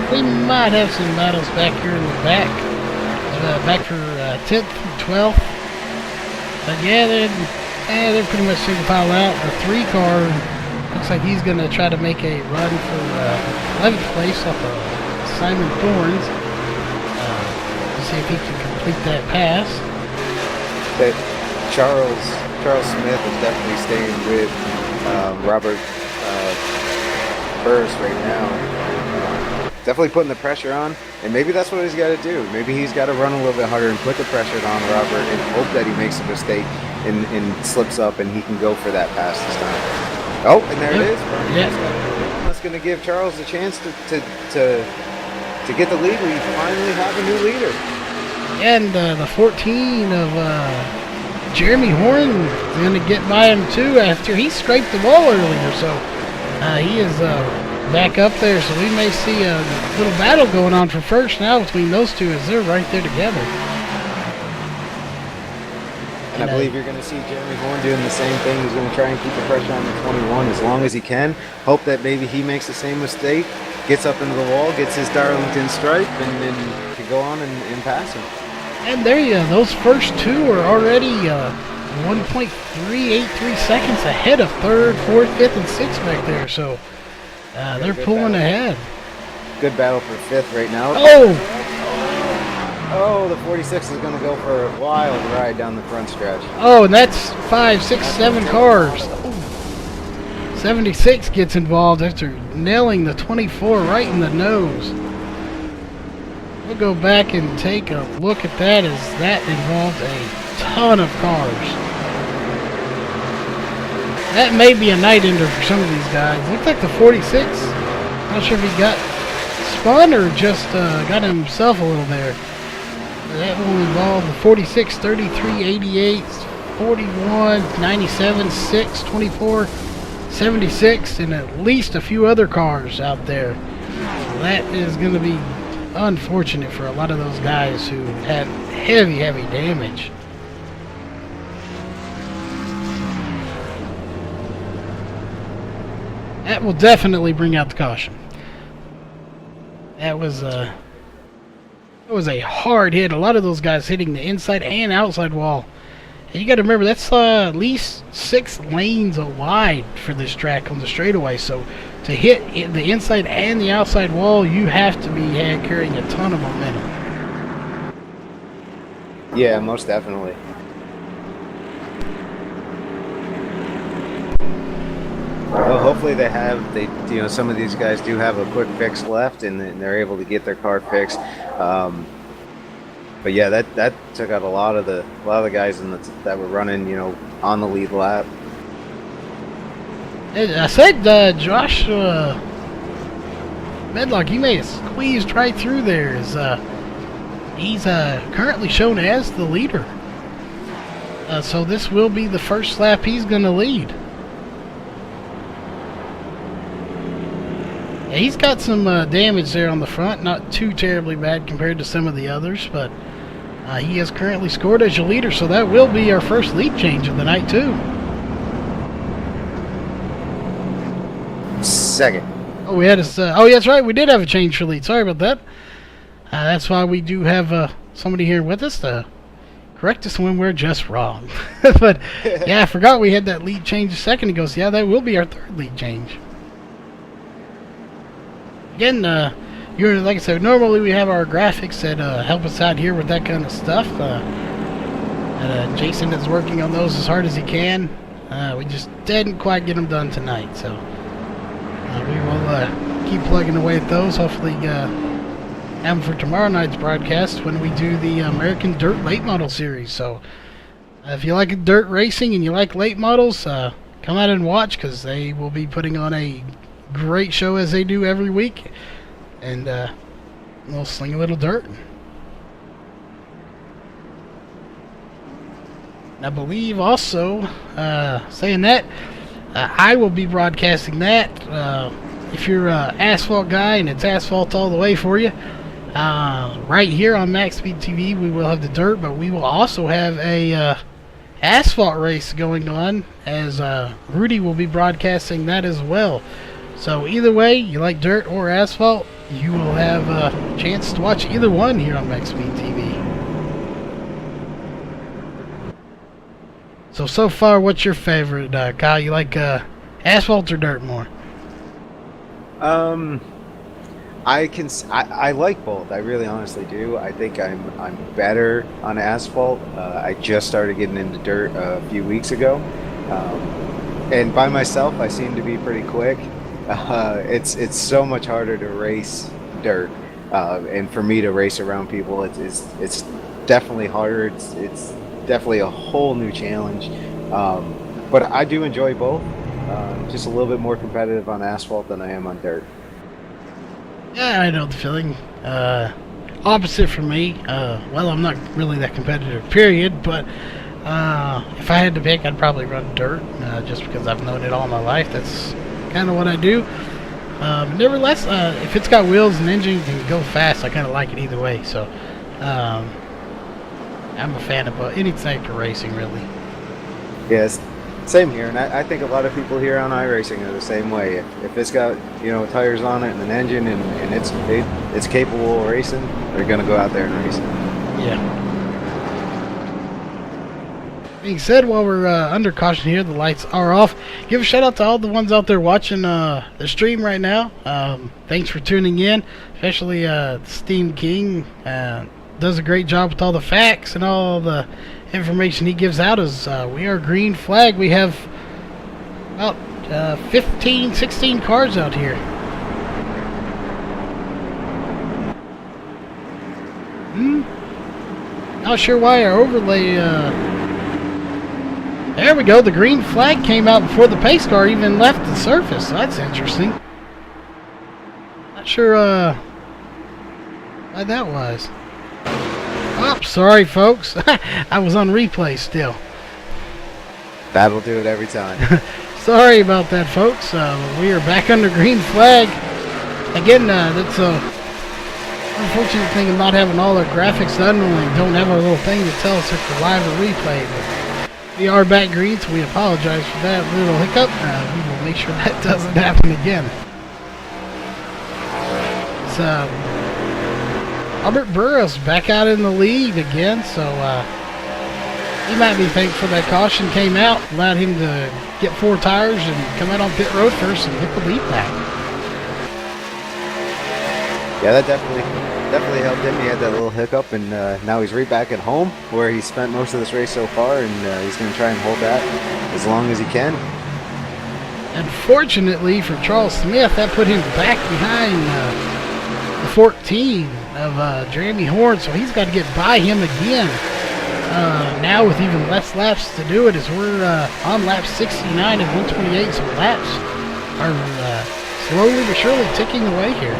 we might have some battles back here in the back. Back for 10th and 12th. But yeah, they're pretty much single file out. The 3 car looks like he's going to try to make a run for 11th place off of Simon Thorns. To see if he can complete that pass. But Charles Smith is definitely staying with Robert Burris right now. Definitely putting the pressure on, and maybe that's what he's got to do. Maybe he's got to run a little bit harder and put the pressure on Robert and hope that he makes a mistake and slips up and he can go for that pass this time. Oh, and there it is. Yeah. That's going to give Charles a chance to get the lead. We finally have a new leader. And the 14 of Jeremy Horn is going to get by him too after he scraped the wall earlier. So he is back up there. So we may see a little battle going on for first now between those two as they're right there together. And I believe you're going to see Jeremy Horn doing the same thing. He's going to try and keep the pressure on the 21 as long as he can. Hope that maybe he makes the same mistake, gets up into the wall, gets his Darlington stripe, and then can go on and pass him. And there you go. Those first two are already 1.383 seconds ahead of 3rd, 4th, 5th, and 6th back there. So they're pulling ahead. Good battle for 5th right now. Oh, the 46 is going to go for a wild ride down the front stretch. Oh, and that's 5, 6, 7 cars. Oh. 76 gets involved after nailing the 24 right in the nose. We'll go back and take a look at that, as that involved a ton of cars. That may be a night ender for some of these guys. Looks like the 46. Not sure if he got spun or just got himself a little there. That will involve the 46, 33, 88, 41, 97, 6, 24, 76, and at least a few other cars out there. So that is going to be unfortunate for a lot of those guys who had heavy damage. That will definitely bring out the caution. That was a hard hit. A lot of those guys hitting the inside and outside wall. And you got to remember, that's at least 6 lanes wide for this track on the straightaway. So to hit the inside and the outside wall, you have to be carrying a ton of momentum. Yeah, most definitely. Well, hopefully some of these guys do have a quick fix left, and they're able to get their car fixed. But yeah, that took out a lot of the guys that were running, on the lead lap. I said, Josh Medlock, he may have squeezed right through there. He's currently shown as the leader. So this will be the first lap he's going to lead. Yeah, he's got some damage there on the front, not too terribly bad compared to some of the others, but he has currently scored as your leader, so that will be our first lead change of the night too. Second. Oh, we had yeah, that's right. We did have a change for lead. Sorry about that. That's why we do have somebody here with us to correct us when we're just wrong. But yeah, I forgot we had that lead change a second ago. So yeah, that will be our third lead change. Again, like I said, normally we have our graphics that help us out here with that kind of stuff. And Jason is working on those as hard as he can. We just didn't quite get them done tonight, so we will keep plugging away at those. Hopefully have them for tomorrow night's broadcast when we do the American Dirt Late Model Series. So if you like dirt racing and you like late models, come out and watch, because they will be putting on a great show as they do every week. And we'll sling a little dirt. I believe also, saying that, I will be broadcasting that. If you're an asphalt guy and it's asphalt all the way for you, right here on MaxSpeedTV we will have the dirt, but we will also have a asphalt race going on, as Rudy will be broadcasting that as well. So either way, you like dirt or asphalt, you will have a chance to watch either one here on MaxSpeedTV. So far, what's your favorite, Kyle? You like asphalt or dirt more? I like both. I really honestly do. I think I'm better on asphalt. I just started getting into dirt a few weeks ago, and by myself I seem to be pretty quick. It's so much harder to race dirt, and for me to race around people, it's definitely harder. It's definitely a whole new challenge, but I do enjoy both. Just a little bit more competitive on asphalt than I am on dirt. Yeah, I know the feeling. Opposite for me. Well, I'm not really that competitive, period, but if I had to pick, I'd probably run dirt, just because I've known it all my life. That's kind of what I do. Nevertheless, if it's got wheels and engine can go fast, I kind of like it either way. So I'm a fan of any type of racing, really. Yes, same here, and I think a lot of people here on iRacing are the same way. If it's got tires on it and an engine and it's capable of racing, they're gonna go out there and race it. Yeah. Being said, while we're under caution here, the lights are off. Give a shout out to all the ones out there watching the stream right now. Thanks for tuning in, especially Steam King. Does a great job with all the facts and all the information he gives out. As we are green flag, we have about 15, 16 cars out here. Not sure why our overlay. There we go. The green flag came out before the pace car even left the surface. So that's interesting. Not sure why that was. Oh, sorry, folks. I was on replay still. That'll do it every time. Sorry about that, folks. We are back under green flag. Again, that's a unfortunate thing of not having all our graphics done when we don't have our little thing to tell us if we're live or replay. But we are back green, so we apologize for that little hiccup. We will make sure that doesn't happen again. It's, Albert Burroughs back out in the lead again, so he might be thankful that caution came out, allowed him to get 4 tires and come out on pit road first and get the lead back. Yeah, that definitely helped him. He had that little hiccup, and now he's right back at home where he spent most of this race so far, and he's going to try and hold that as long as he can. Unfortunately for Charles Smith, that put him back behind the 14 of Jeremy Horn, so he's got to get by him again. Now with even less laps to do it, as we're on lap 69 of 128, so laps are slowly but surely ticking away here.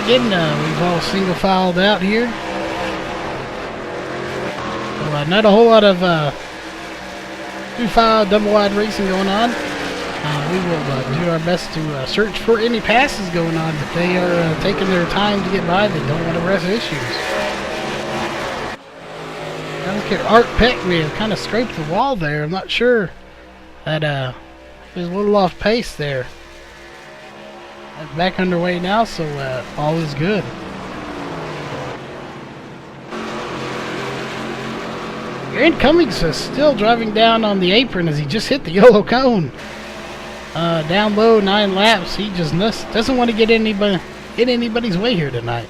Again, we've all single filed out here. So, not a whole lot of two file double wide racing going on. We will do our best to search for any passes going on, but they are taking their time to get by. They don't want to rush issues. Now look at Art Peck, may have kind of scraped the wall there. I'm not sure that was a little off pace there. Back underway now, so all is good. Grant Cummings is still driving down on the apron as he just hit the yellow cone. Down low, 9 laps. He just doesn't want to get anybody's way here tonight.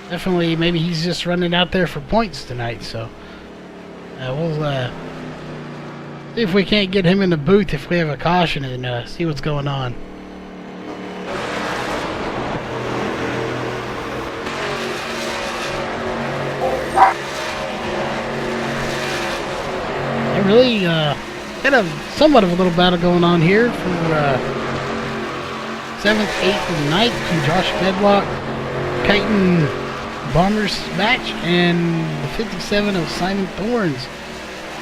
Definitely, maybe he's just running out there for points tonight. So we'll see if we can't get him in the booth if we have a caution and see what's going on. And really got a somewhat of a little battle going on here for 7th, 8th, and 9th to Josh Medlock, Chiton Bombers match, and the 57 of Simon Thorns.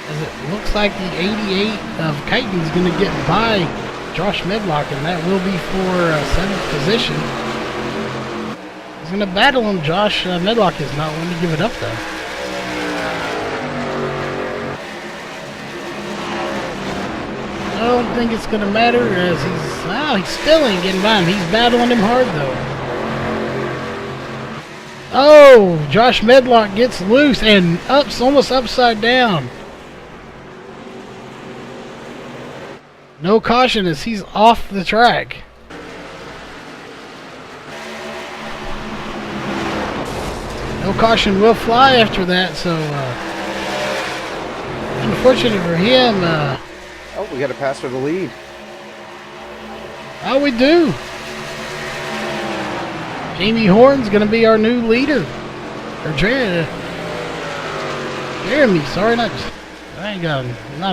As it looks like the 88 of Chiton is going to get by Josh Medlock, and that will be for 7th position. He's going to battle him. Josh Medlock is not willing to give it up, though. I don't think it's going to matter, as he still ain't getting by him. He's battling him hard, though. Oh, Josh Medlock gets loose and almost upside down. No caution as he's off the track. No caution will fly after that, so unfortunate for him. Oh, we got a pass for the lead. Oh, we do. Jamie Horn's going to be our new leader. Or Jeremy, sorry, not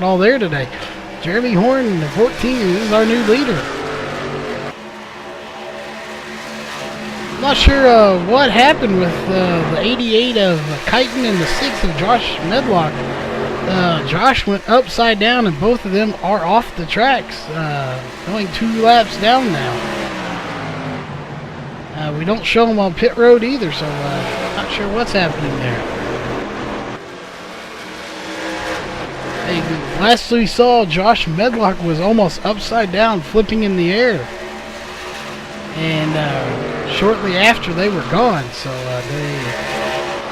all there today. Jeremy Horn, the 14, is our new leader. I'm not sure what happened with the 88 of Chiton and the 6 of Josh Medlock. Josh went upside down, and both of them are off the tracks, going 2 laps down now. We don't show them on pit road either, so not sure what's happening there. Last we saw, Josh Medlock was almost upside down, flipping in the air. And shortly after, they were gone. So they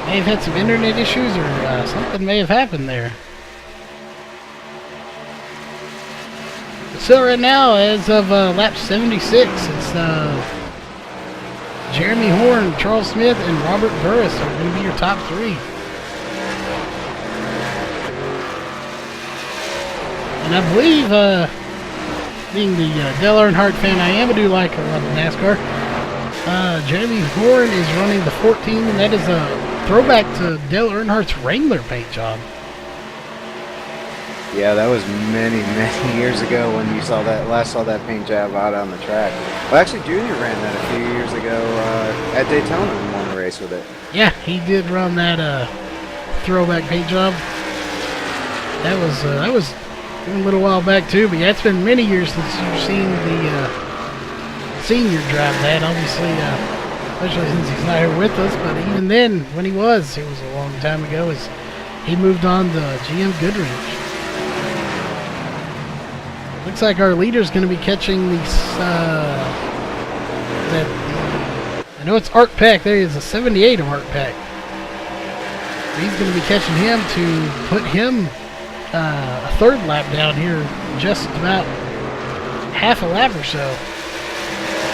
may have had some internet issues, or something may have happened there. So right now, as of lap 76, it's Jeremy Horn, Charles Smith, and Robert Burris are going to be your top 3. And I believe, being the Dale Earnhardt fan I am, I do like a lot of NASCAR. Jeremy Horn is running the 14, and that is a throwback to Dale Earnhardt's Wrangler paint job. Yeah, that was many, many years ago when you last saw that paint job out on the track. Well, actually, Junior ran that a few years ago at Daytona and won a race with it. Yeah, he did run that throwback paint job. That was a little while back too, but yeah, it's been many years since you've seen the senior drive that, obviously, especially since he's not here with us, but even then, when he was, it was a long time ago, as he moved on to GM Goodrich. Looks like our leader's going to be catching these, I know it's Art Peck, there he is, a 78 of Art Peck. He's going to be catching him to put him a 3rd lap down here, just about half a lap or so.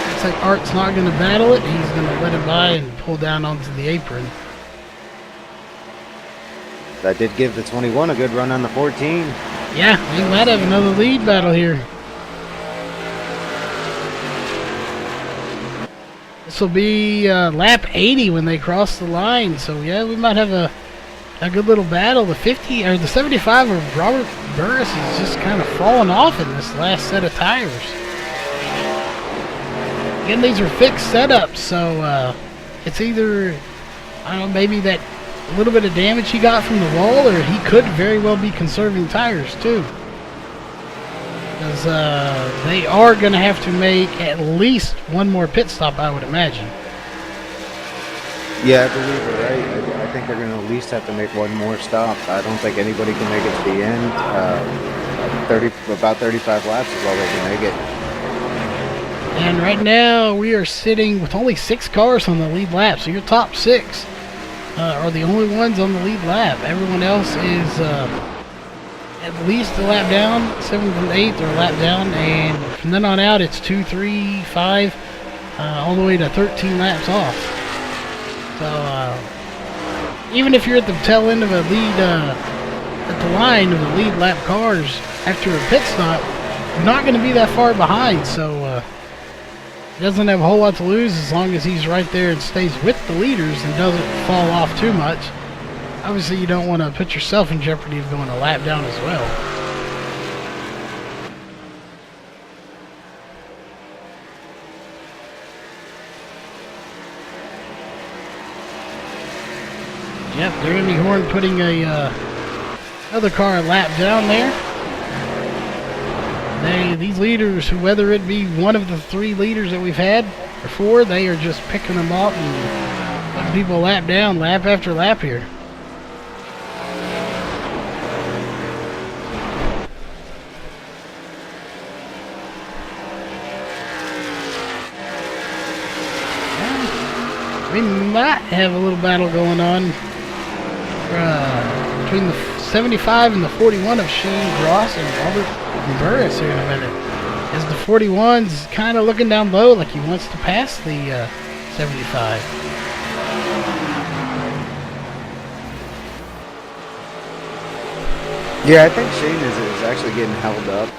Looks like Art's not going to battle it. He's going to let it by and pull down onto the apron. That did give the 21 a good run on the 14. Yeah, we might have another lead battle here. This will be lap 80 when they cross the line. So yeah, we might have a good little battle. The 50 or the 75 of Robert Burris is just kind of falling off in this last set of tires. Again, these are fixed setups, so it's either, I don't know, maybe that little bit of damage he got from the wall, or he could very well be conserving tires too. Because they are going to have to make at least one more pit stop, I would imagine. Yeah, I believe you're right. I think they're going to at least have to make one more stop. I don't think anybody can make it to the end. About 35 laps is all they can make it. And right now we are sitting with only 6 cars on the lead lap. So your top 6 are the only ones on the lead lap. Everyone else is at least a lap down. 7th and 8th are a lap down. And from then on out, it's 2, 3, 5, all the way to 13 laps off. So even if you're at the tail end of a lead, at the line of the lead lap cars after a pit stop, you're not going to be that far behind. So he doesn't have a whole lot to lose as long as he's right there and stays with the leaders and doesn't fall off too much. Obviously, you don't want to put yourself in jeopardy of going a lap down as well. Yep, Jeremy Horn putting another car a lap down there. These leaders, whether it be one of the 3 leaders that we've had or 4, they are just picking them up and putting people lap down, lap after lap here. We might have a little battle going on between the 75 and the 41 of Shane Gross and Robert Burris here in a minute. As the 41's kind of looking down low like he wants to pass the 75. Yeah, I think Shane is actually getting held up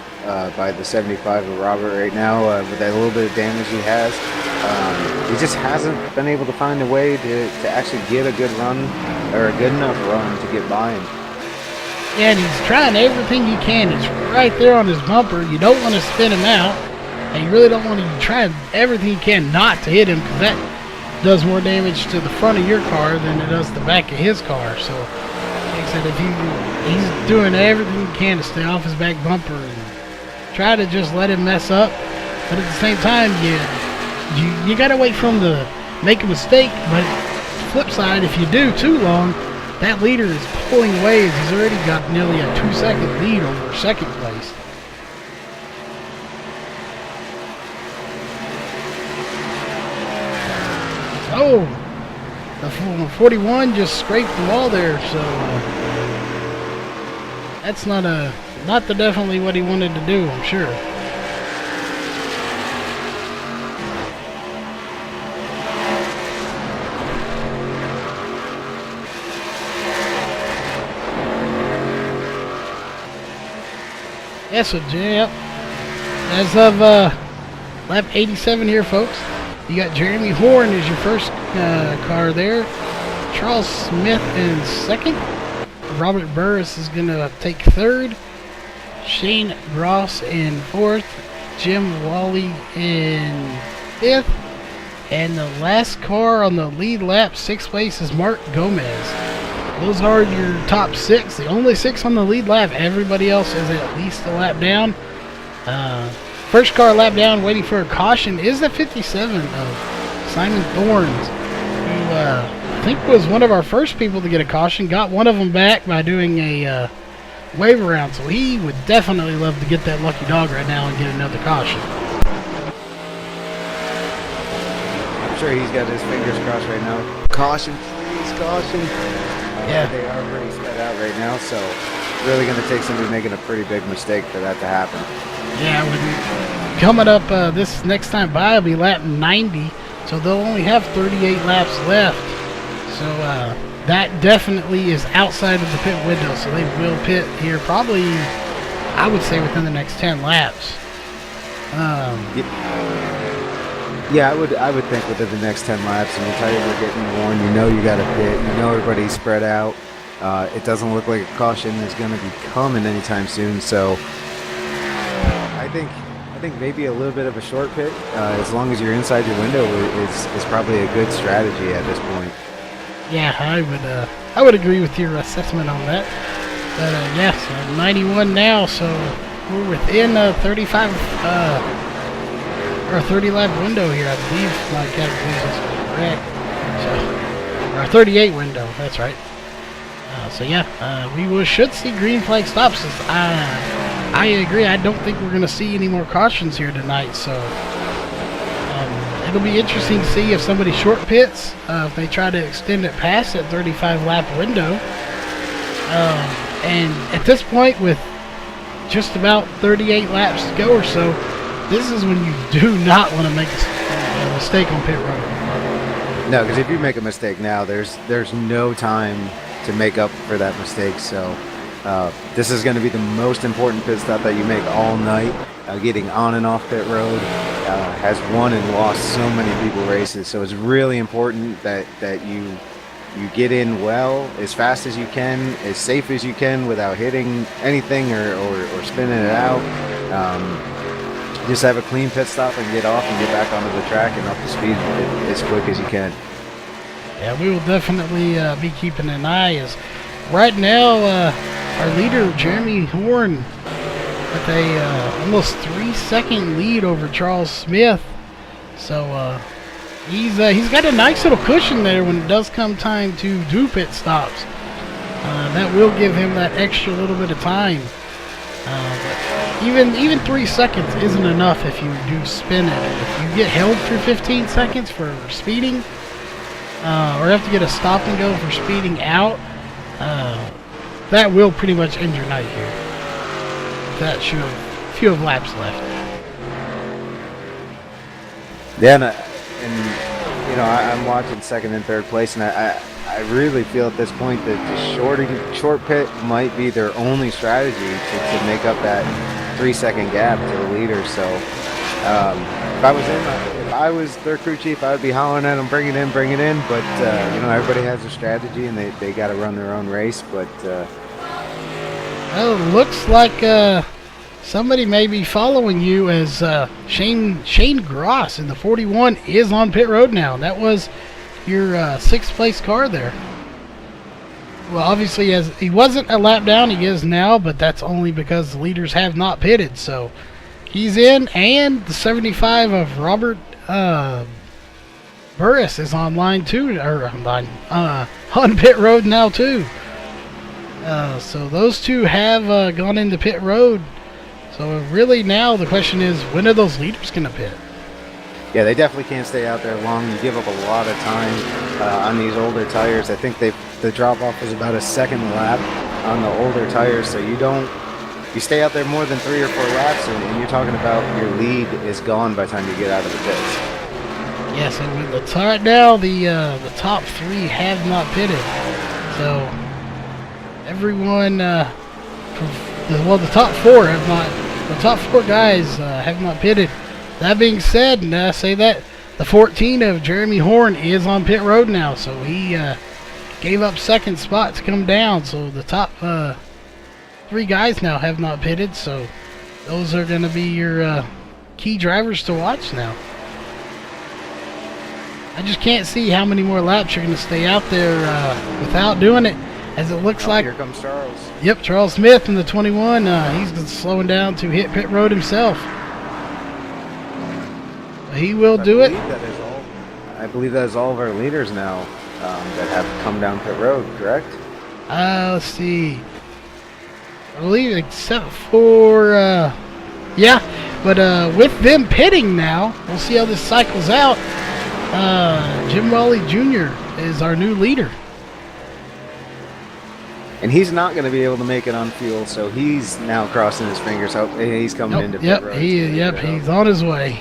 by the 75 of Robert right now with that little bit of damage he has. He just hasn't been able to find a way to actually get a good run or a good enough run to get by him. Yeah, and he's trying everything he can. It's right there on his bumper. You don't want to spin him out, and you really don't want to try everything you can not to hit him, because that does more damage to the front of your car than it does the back of his car. So, like I said, if he's doing everything he can to stay off his back bumper and try to just let him mess up, but at the same time, you got to wait for him to make a mistake. But flip side, if you do too long, that leader is pulling away as he's already got nearly a 2-second lead over second place. Oh, the 41 just scraped the wall there, so that's not definitely what he wanted to do, I'm sure. Yes, so yep. As of lap 87 here, folks, you got Jeremy Horn as your first car there. Charles Smith in second. Robert Burris is going to take third. Shane Gross in fourth. Jim Wally in fifth. And the last car on the lead lap, sixth place, is Mark Gomez. Those are your top 6. The only 6 on the lead lap. Everybody else is at least a lap down. First car lap down, waiting for a caution, is the 57 of Simon Thorns, who I think was one of our first people to get a caution. Got one of them back by doing a wave around, so he would definitely love to get that lucky dog right now and get another caution. I'm sure he's got his fingers crossed right now. Caution, please, caution. Yeah. They are pretty sped out right now, so it's really going to take somebody making a pretty big mistake for that to happen. Yeah, coming up this next time by will be lap 90, so they'll only have 38 laps left. So that definitely is outside of the pit window, so they will pit here probably, I would say, within the next 10 laps. Yeah, I would think within the next 10 laps, and the tires are getting worn. You know you got to pit. You know everybody's spread out. It doesn't look like a caution is going to be coming anytime soon. So I think maybe a little bit of a short pit, as long as you're inside your window, is probably a good strategy at this point. Yeah, I would agree with your assessment on that. But yes, 91 now, so we're within a 35 or 30 lap window here, I believe. My calculations are correct. So, or 38 window, that's right. So yeah, we should see green flag stops. I agree. I don't think we're going to see any more cautions here tonight. So it'll be interesting to see if somebody short pits, if they try to extend it past that 35 lap window. And at this point, with just about 38 laps to go or so, this is when you do not want to make a mistake on pit road. No, because if you make a mistake now, there's no time to make up for that mistake. So this is going to be the most important pit stop that you make all night. Getting on and off pit road has won and lost so many people races. So it's really important that you get in well, as fast as you can, as safe as you can, without hitting anything or spinning it out. Just have a clean pit stop and get off and get back onto the track and up to speed as quick as you can. Yeah, we will definitely be keeping an eye. As right now, our leader Jeremy Horn with a almost 3-second lead over Charles Smith. So he's got a nice little cushion there when it does come time to do pit stops. That will give him that extra little bit of time. But even 3 seconds isn't enough if you do spin it. If you get held for 15 seconds for speeding, or have to get a stop and go for speeding out, that will pretty much end your night here. That should have a few laps left. Yeah, and you know, I'm watching second and third place, and I really feel at this point that the short pit might be their only strategy to make up that 3-second gap to the leader. So if I was their crew chief, I would be hollering at them, bring it in. But you know, everybody has a strategy, and they got to run their own race. But well, it looks like somebody may be following you, as Shane Gross in the 41 is on pit road now. That was your 6th place car there. Well, obviously, as he wasn't a lap down, he is now, but that's only because the leaders have not pitted. So he's in, and the 75 of Robert Burris is online too, or on pit road now too. So those two have gone into pit road. So really now the question is, when are those leaders going to pit? Yeah, they definitely can't stay out there long. You give up a lot of time on these older tires. I think the drop-off is about a second lap on the older tires, so you stay out there more than 3 or 4 laps, and you're talking about your lead is gone by the time you get out of the pits. Yes, and with the right now, the top 3 have not pitted. So everyone, the top 4 have not. The top 4 guys have not pitted. That being said, and I say that, the 14 of Jeremy Horn is on pit road now, so he gave up second spot to come down. So the top 3 guys now have not pitted, so those are going to be your key drivers to watch now. I just can't see how many more laps you're going to stay out there without doing it, as it looks like. Here comes Charles. Yep, Charles Smith in the 21. He's slowing down to hit pit road himself. He will do it. I believe that is all of our leaders now that have come down pit road, correct? Let's see. I believe except for, yeah, but with them pitting now, we'll see how this cycles out. Jim Raleigh Jr. is our new leader. And he's not going to be able to make it on fuel, so he's now crossing his fingers. Oh, he's coming into pit road. He's on his way.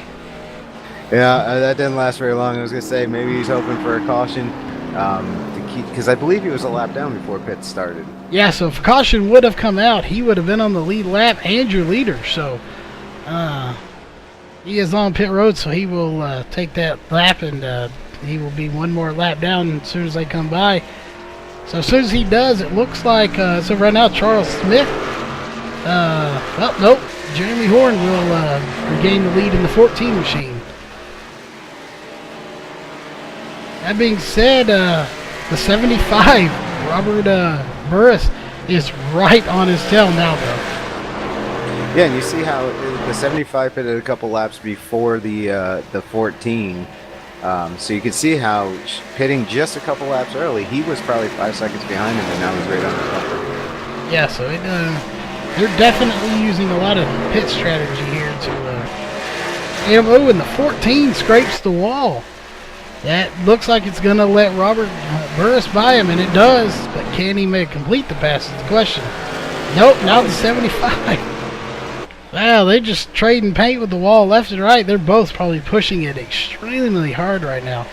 Yeah, that didn't last very long. I was going to say maybe he's hoping for a caution to keep, because I believe he was a lap down before pit started. Yeah, so if caution would have come out, he would have been on the lead lap and your leader. So he is on pit road, so he will take that lap, and he will be one more lap down as soon as they come by. So as soon as he does, it looks like, so right now Charles Smith, well, nope, Jeremy Horn will regain the lead in the 14 machine. That being said, the 75, Robert Burris, is right on his tail now, though. Yeah, and you see how the 75 pitted a couple laps before the 14. So you can see how pitting just a couple laps early, he was probably 5 seconds behind him, and now he's right on the bumper. Yeah, so they're definitely using a lot of pit strategy here to. Oh, and the 14 scrapes the wall. That looks like it's going to let Robert Burris by him, and it does. But can he complete the pass is the question. Nope, now the 75. Wow, they're just trading paint with the wall left and right. They're both probably pushing it extremely hard right now.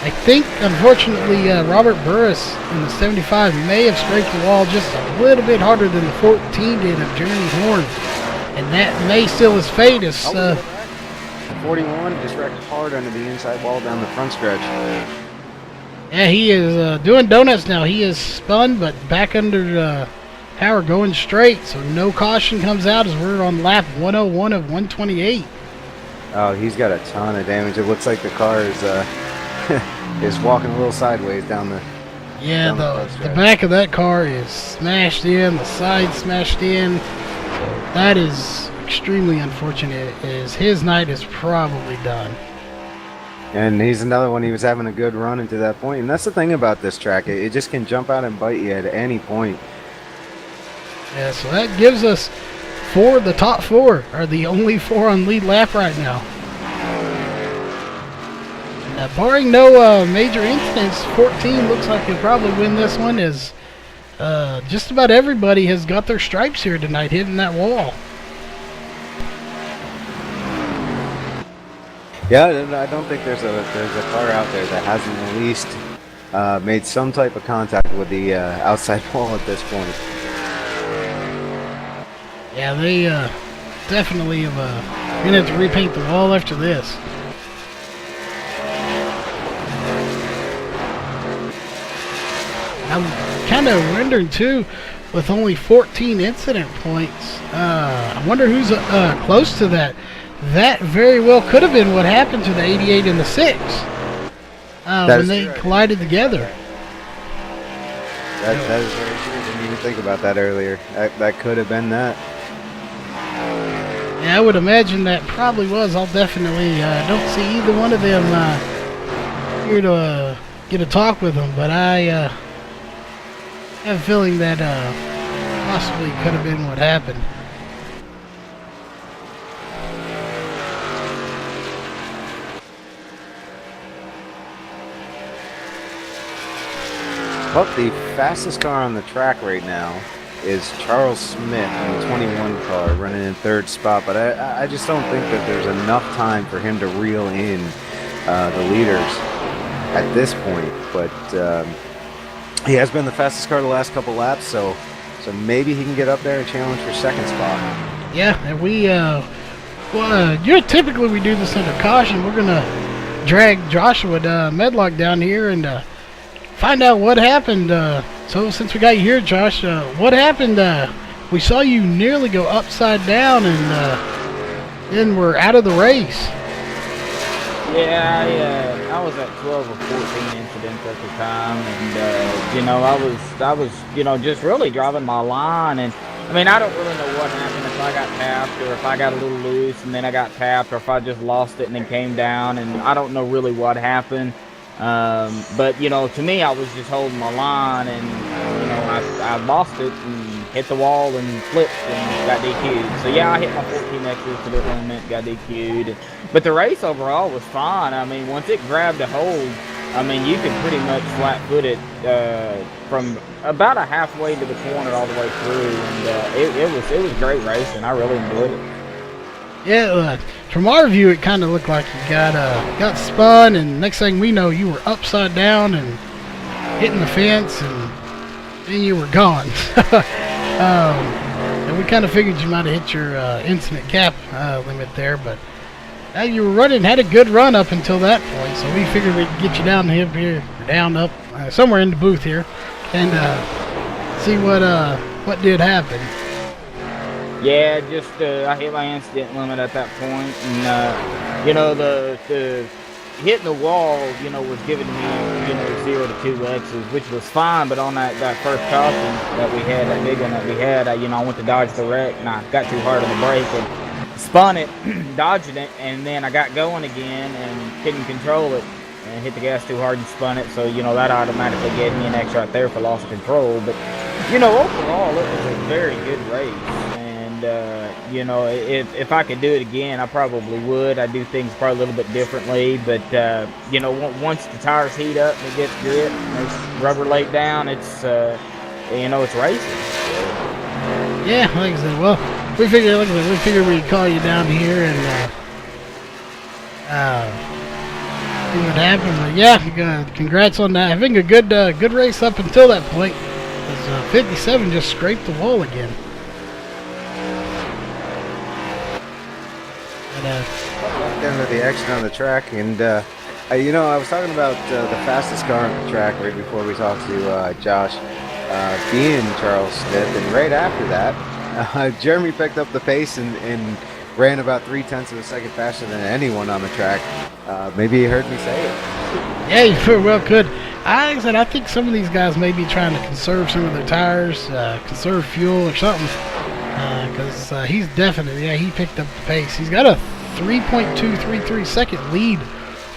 I think, unfortunately, Robert Burris in the 75 may have scraped the wall just a little bit harder than the 14 did of Jeremy Horn. And that may seal his fate as... 41 just wrecked hard under the inside wall down the front stretch. Yeah, he is doing donuts now. He is spun, but back under... power going straight, so no caution comes out as we're on lap 101 of 128. Oh, he's got a ton of damage. It looks like the car is is walking a little sideways down the. Yeah, the back of that car is smashed in, the side smashed in. That is extremely unfortunate, as his night is probably done. And he's another one. He was having a good run into that point, and that's the thing about this track. It just can jump out and bite you at any point. Yeah, so that gives us the top four are the only four on lead lap right now. Barring no major incidents, 14 looks like he'll probably win this one, as just about everybody has got their stripes here tonight hitting that wall. Yeah, I don't think there's a car out there that hasn't at least made some type of contact with the outside wall at this point. Yeah, they definitely have going to have to repaint the wall after this. I'm kind of wondering, too, with only 14 incident points, I wonder who's close to that. That very well could have been what happened to the 88 and the 6 when they collided together. That is very true. Didn't even think about that earlier. That could have been that. Yeah, I would imagine that probably was. I'll definitely don't see either one of them here to get a talk with them, but I have a feeling that possibly could have been what happened. But the fastest car on the track right now is Charles Smith in the 21 car, running in third spot. But I just don't think that there's enough time for him to reel in the leaders at this point. But he has been the fastest car the last couple laps, so maybe he can get up there and challenge for second spot. Yeah, and we typically we do this under caution. We're gonna drag Joshua Medlock down here and find out what happened. So since we got you here, Josh, what happened? We saw you nearly go upside down, and then we're out of the race. Yeah, I was at 12 or 14 incidents at the time, and I was just really driving my line, and I mean, I don't really know what happened, if I got tapped or if I got a little loose and then I got tapped, or if I just lost it and then came down, and I don't know really what happened. But to me, I was just holding my line, and I lost it and hit the wall and flipped and got DQ'd. So yeah, I hit my 14Xs to the limit, got DQ'd. But the race overall was fine. I mean, once it grabbed a hold, I mean, you could pretty much flat-foot it from about a halfway to the corner all the way through, and it was great racing. I really enjoyed it. Yeah, from our view, it kind of looked like you got spun, and next thing we know, you were upside down and hitting the fence, and then you were gone. And we kind of figured you might have hit your incident cap limit there, but you were running, had a good run up until that point, so we figured we'd get you down here, down, up, somewhere in the booth here, and see what did happen. Yeah, just I hit my incident limit at that point, and you know, the hitting the wall, you know, was giving me, you know, 0 to 2 X's, which was fine. But on that first caution that we had, that big one that we had, you know, I went to dodge the wreck, and I got too hard on the brake and spun it, dodging it, and then I got going again and couldn't control it and hit the gas too hard and spun it. So, you know, that automatically gave me an X right there for loss of control. But, you know, overall, it was a very good race. You know, if I could do it again, I probably would. I do things probably a little bit differently, but you know, once the tires heat up and it gets good, and there's rubber laid down, it's you know, it's racing. Yeah, like I said, well, we figured we'd call you down here and see what happened. But yeah, congrats on that. Having a good race up until that point. Because 57 just scraped the wall again. Down to the action on the track, and you know, I was talking about the fastest car on the track right before we talked to Josh, being Charles Smith, and right after that, Jeremy picked up the pace and ran about 0.3 of a second faster than anyone on the track. Maybe you heard me say it. Yeah, you very well could. Like I said, I think some of these guys may be trying to conserve some of their tires, conserve fuel or something. Because he's definitely, he picked up the pace. He's got a 3.233 second lead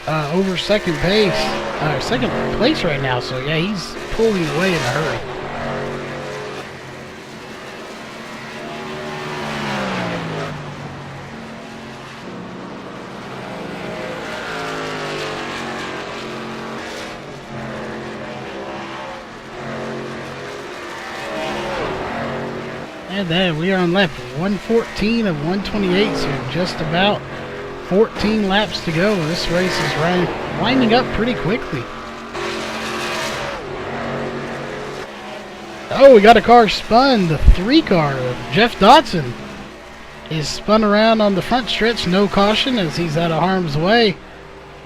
over second place right now. So yeah, he's pulling away in a hurry. And then we are on lap 114 of 128, so just about 14 laps to go. This race is winding up pretty quickly. Oh, we got a car spun. The 3 car, Jeff Dodson, is spun around on the front stretch. No caution as he's out of harm's way.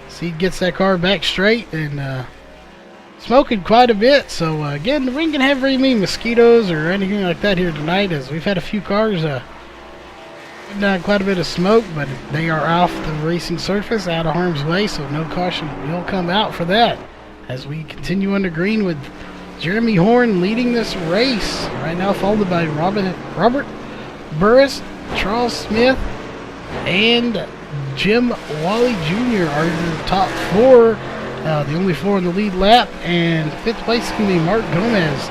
So he gets that car back straight and smoking quite a bit. So again, we can have very many mosquitoes or anything like that here tonight, as we've had a few cars down quite a bit of smoke, but they are off the racing surface, out of harm's way, so no caution will come out for that. As we continue under green with Jeremy Horn leading this race right now, followed by Robert Burris, Charles Smith, and Jim Wally Jr. are the top 4. The only 4 in the lead lap, and 5th place is going to be Mark Gomez.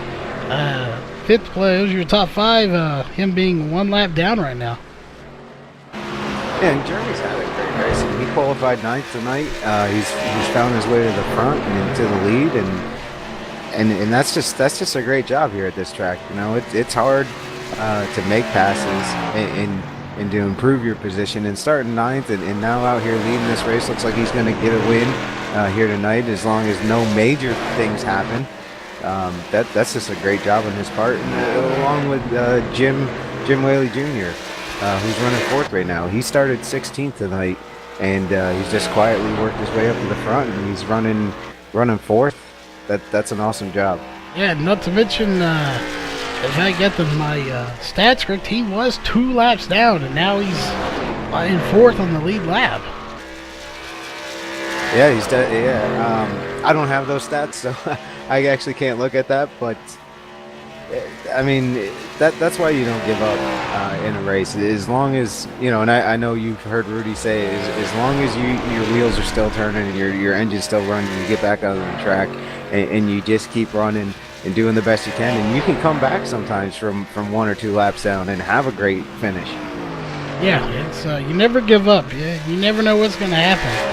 5th place, those are your top 5, him being 1 lap down right now. Yeah, and Jeremy's had a great race. He qualified 9th tonight. He's found his way to the front and into the lead, and that's just a great job here at this track. You know, it's hard to make passes and to improve your position, and starting 9th and now out here leading this race. Looks like he's going to get a win here tonight, as long as no major things happen. That's just a great job on his part, and along with Jim Whaley Jr., who's running 4th right now. He started 16th tonight, and he's just quietly worked his way up to the front, and he's running 4th. That's an awesome job. Yeah, not to mention, if I get my stats correct, he was 2 laps down, and now he's in 4th on the lead lap. Yeah, I don't have those stats, so I actually can't look at that. But I mean, that's why you don't give up in a race. As long as, you know, and I know you've heard Rudy say, as long as your wheels are still turning and your engine's still running, you get back out on the track and you just keep running and doing the best you can, and you can come back sometimes from 1 or 2 laps down and have a great finish. Yeah, it's you never give up. You never know what's going to happen.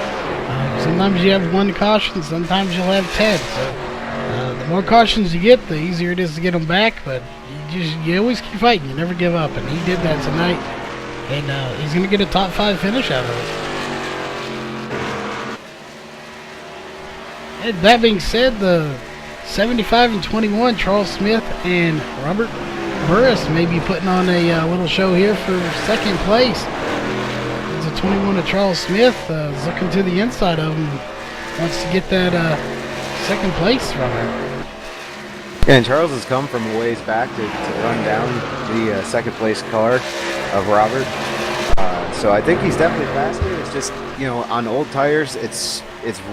Sometimes you have 1 caution, sometimes you'll have 10. So the more cautions you get, the easier it is to get them back. But you always keep fighting. You never give up, and he did that tonight. And he's going to get a top 5 finish out of it. And that being said, the 75 and 21, Charles Smith and Robert Burris may be putting on a little show here for 2nd place. It's a 21 of Charles Smith is looking to the inside of him, wants to get that 2nd place from him. Yeah, and Charles has come from a ways back to run down the 2nd place car of Robert. So I think he's definitely faster. It's just, you know, on old tires, it's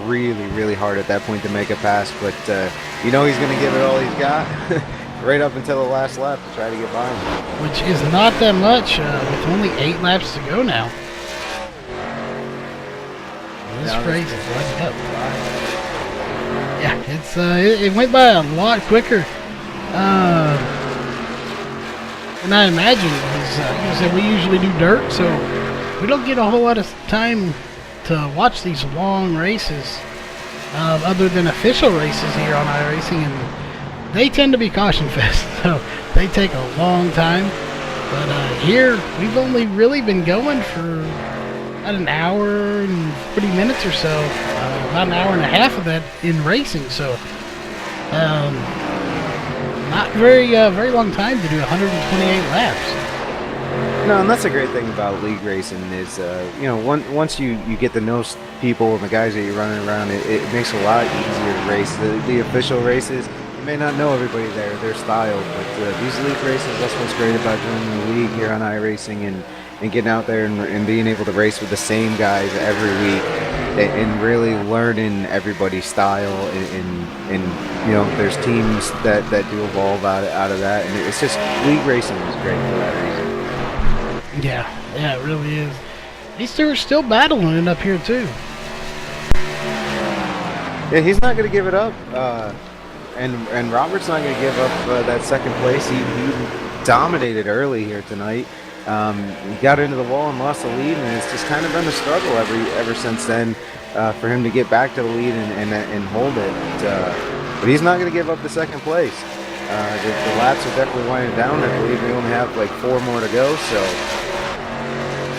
really, really hard at that point to make a pass. But you know he's going to give it all he's got right up until the last lap to try to get by him. Which is not that much with only 8 laps to go now. This race is lighting up. Yeah, it's it went by a lot quicker than I imagined. Because you know, we usually do dirt, so we don't get a whole lot of time to watch these long races, other than official races here on iRacing, and they tend to be caution fest, so they take a long time. But here, we've only really been going for about an hour and 40 minutes or so, about an hour and a half of that in racing, so not very long time to do 128 laps. No, and that's a great thing about league racing is, you know, once you get to know people and the guys that you're running around, it makes it a lot easier to race. The official races, you may not know everybody there, their style, but these league races, that's what's great about joining the league here on iRacing and getting out there and being able to race with the same guys every week and really learning everybody's style and you know, there's teams that do evolve out of that, and it's just, league racing is great for that reason. Yeah, it really is. These two are still battling it up here too. Yeah, he's not going to give it up, and Robert's not going to give up that 2nd place. He dominated early here tonight. He got into the wall and lost the lead, and it's just kind of been a struggle ever since then for him to get back to the lead and hold it. But he's not going to give up the 2nd place. The laps are definitely winding down. I believe we only have like 4 more to go, so.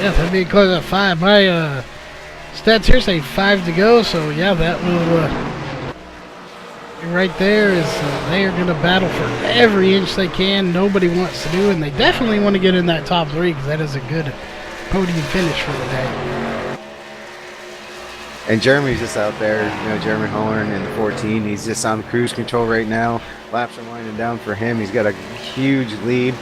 Yeah, that'd be close at 5. My stats here say 5 to go, so yeah, that will right there is they are going to battle for every inch they can. Nobody wants to do, and they definitely want to get in that top 3 because that is a good podium finish for the day. And Jeremy's just out there, you know, Jeremy Horn in the 14. He's just on cruise control right now. Laps are winding down for him. He's got a huge lead.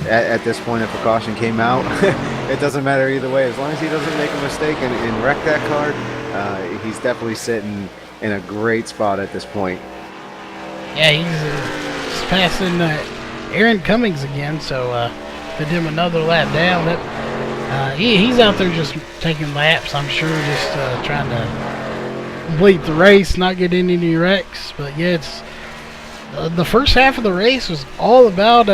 At this point, if a caution came out, it doesn't matter either way. As long as he doesn't make a mistake and wreck that car, he's definitely sitting in a great spot at this point. Yeah, he's passing Aaron Cummings again, so put him another lap down. He's out there just taking laps, I'm sure, just trying to complete the race, not get in any wrecks. But yeah, it's the first half of the race was all about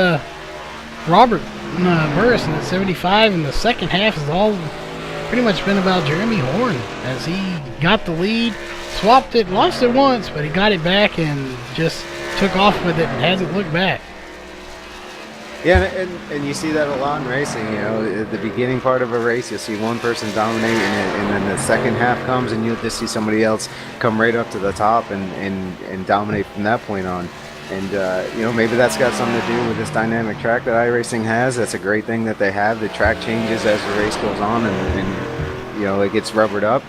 Robert Burris in the 75, and the second half has all pretty much been about Jeremy Horn as he got the lead, swapped it, lost it once, but he got it back and just took off with it and hasn't looked back. Yeah, and you see that a lot in racing. You know, at the beginning part of a race, you'll see one person dominate, and then the second half comes, and you'll just see somebody else come right up to the top and dominate from that point on. And you know, maybe that's got something to do with this dynamic track that iRacing has. That's a great thing that they have. The track changes as the race goes on, and you know, it gets rubbered up.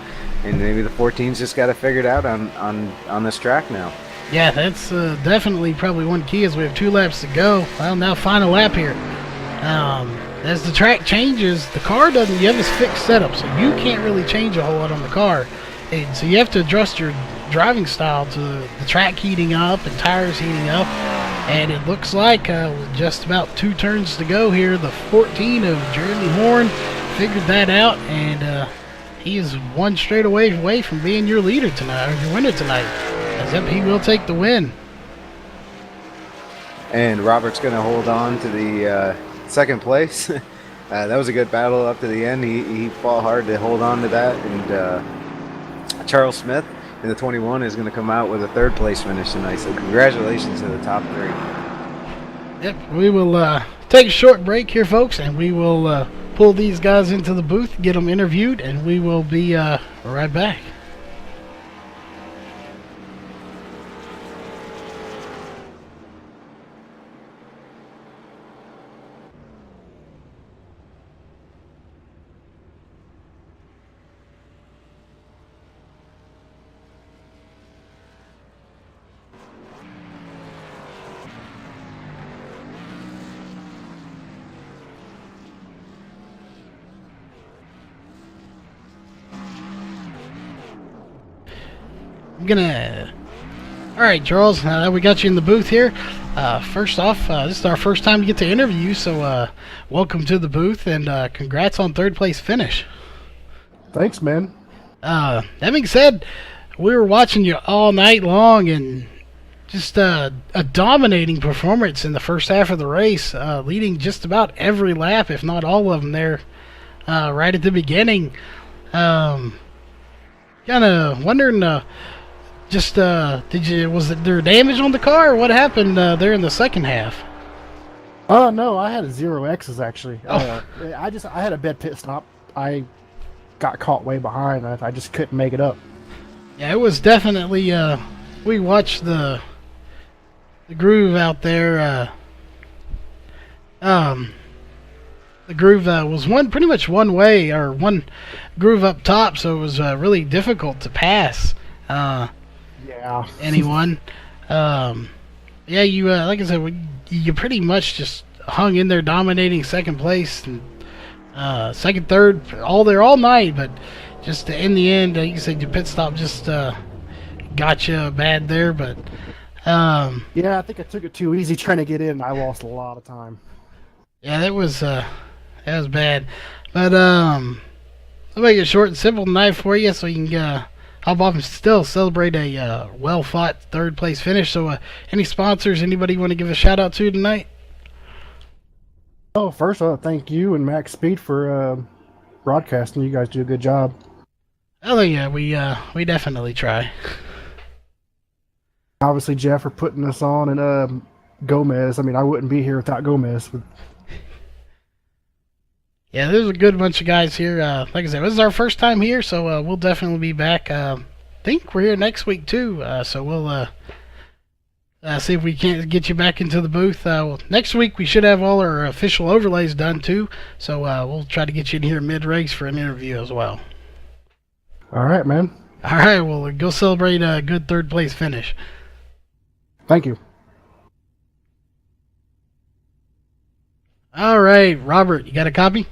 And maybe the 14's just got to figure it out on this track now. Yeah, that's definitely probably one key as we have 2 laps to go. Well, now final lap here. As the track changes, the car doesn't, you have this fixed setup, so you can't really change a whole lot on the car. And so you have to adjust your driving style to the track heating up and tires heating up. And it looks like with just about 2 turns to go here, the 14 of Jeremy Horn figured that out, and he is one straight away from being your leader tonight, or your winner tonight. As if he will take the win. And Robert's going to hold on to the second place. That was a good battle up to the end. He fought hard to hold on to that, and Charles Smith in the 21 is going to come out with a third place finish tonight. So congratulations to the top three. Yep, we will take a short break here, folks, and we will pull these guys into the booth, get them interviewed, and we will be right back. All right, Charles, now that we got you in the booth here, first off, this is our first time to get to interview you, so welcome to the booth, and congrats on third place finish. Thanks, man. That being said, we were watching you all night long, and just a dominating performance in the first half of the race, leading just about every lap, if not all of them there, right at the beginning. Kind of wondering... was there damage on the car, or what happened there in the second half? No, I had 0 X's actually. Oh. I had a bad pit stop. I got caught way behind. I just couldn't make it up. Yeah, it was definitely. We watched the groove out there. The groove was pretty much one way, or one groove up top, so it was really difficult to pass. Yeah. Anyone. Yeah, you like I said, you pretty much just hung in there, dominating second place, and second, third, all night. But just in the end, like you said, your pit stop just got you bad there. But yeah, I think I took it too easy trying to get in. I lost a lot of time. Yeah, that was bad. But I'll make it short and simple tonight for you, so you can hop off and still celebrate a well-fought third-place finish. So any sponsors, anybody you want to give a shout-out to tonight? Oh, first, thank you and Max Speed for broadcasting. You guys do a good job. Oh, yeah, we definitely try. Obviously, Jeff for putting us on, and Gomez. I mean, I wouldn't be here without Gomez. Yeah, there's a good bunch of guys here. Like I said, this is our first time here, so we'll definitely be back. I think we're here next week, too, so we'll see if we can't get you back into the booth. Next week, we should have all our official overlays done, too, so we'll try to get you in here mid-race for an interview as well. All right, man. All right, well, go celebrate a good third-place finish. Thank you. All right, Robert, you got a copy?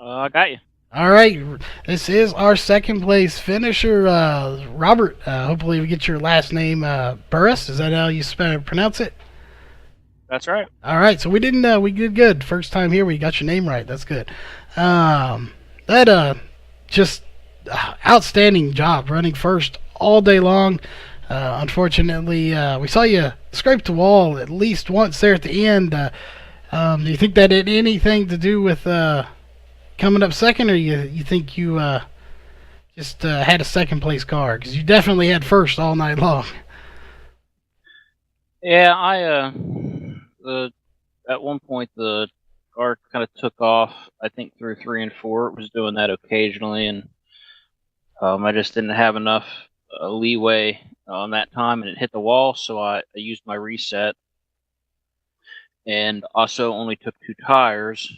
I got you. All right, this is our second place finisher, Robert. Hopefully we get your last name, Burris. Is that how you pronounce it? That's right. All right, so we did good. First time here, we got your name right. That's good. Just outstanding job running first all day long. Unfortunately, we saw you scrape the wall at least once there at the end. Do you think that had anything to do with coming up second, or you think you just had a second place car? Because you definitely had first all night long. Yeah, at one point the car kind of took off. I think through 3 and 4, it was doing that occasionally, and I just didn't have enough leeway on that time, and it hit the wall. So I used my reset, and also only took 2 tires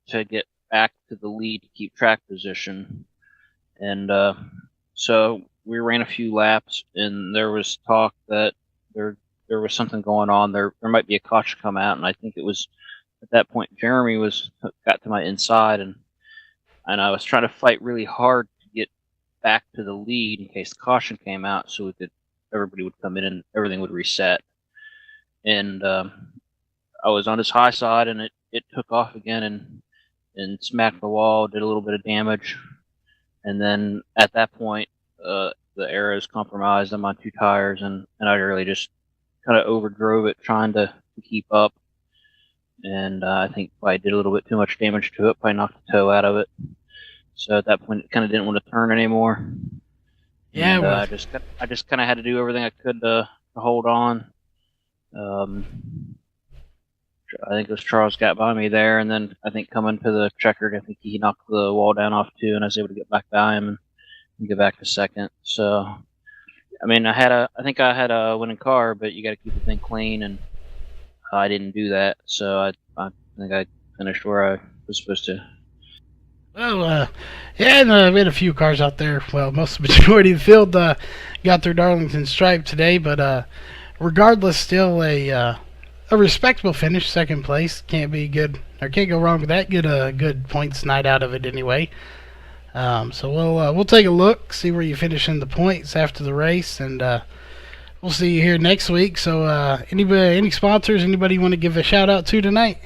to get back to the lead to keep track position. And so we ran a few laps, and there was talk that there was something going on. There might be a caution come out, and I think it was at that point Jeremy got to my inside, and I was trying to fight really hard to get back to the lead in case the caution came out, so everybody would come in and everything would reset. And I was on his high side, and it took off again and smacked the wall, did a little bit of damage. And then at that point, the arrows compromised on my 2 tires, and I really just kind of overdrove it trying to keep up. and I think I did a little bit too much damage to it. Probably knocked the toe out of it. So at that point, it kind of didn't want to turn anymore. Yeah, and, well, I just kind of had to do everything I could to hold on. I think it was Charles got by me there, and then I think coming to the checkered, I think he knocked the wall down off too, and I was able to get back by him and get back to second. So, I mean, I think I had a winning car, but you got to keep the thing clean, and I didn't do that. So I think I finished where I was supposed to. Well, yeah, and we had a few cars out there. Well, most of the majority of the field got their Darlington stripe today, but regardless, still a respectable finish, second place. Can't be good, or can't go wrong with that. Get a good points night out of it anyway. So we'll take a look, see where you finish in the points after the race, and we'll see you here next week. So any sponsors, anybody you want to give a shout out to tonight?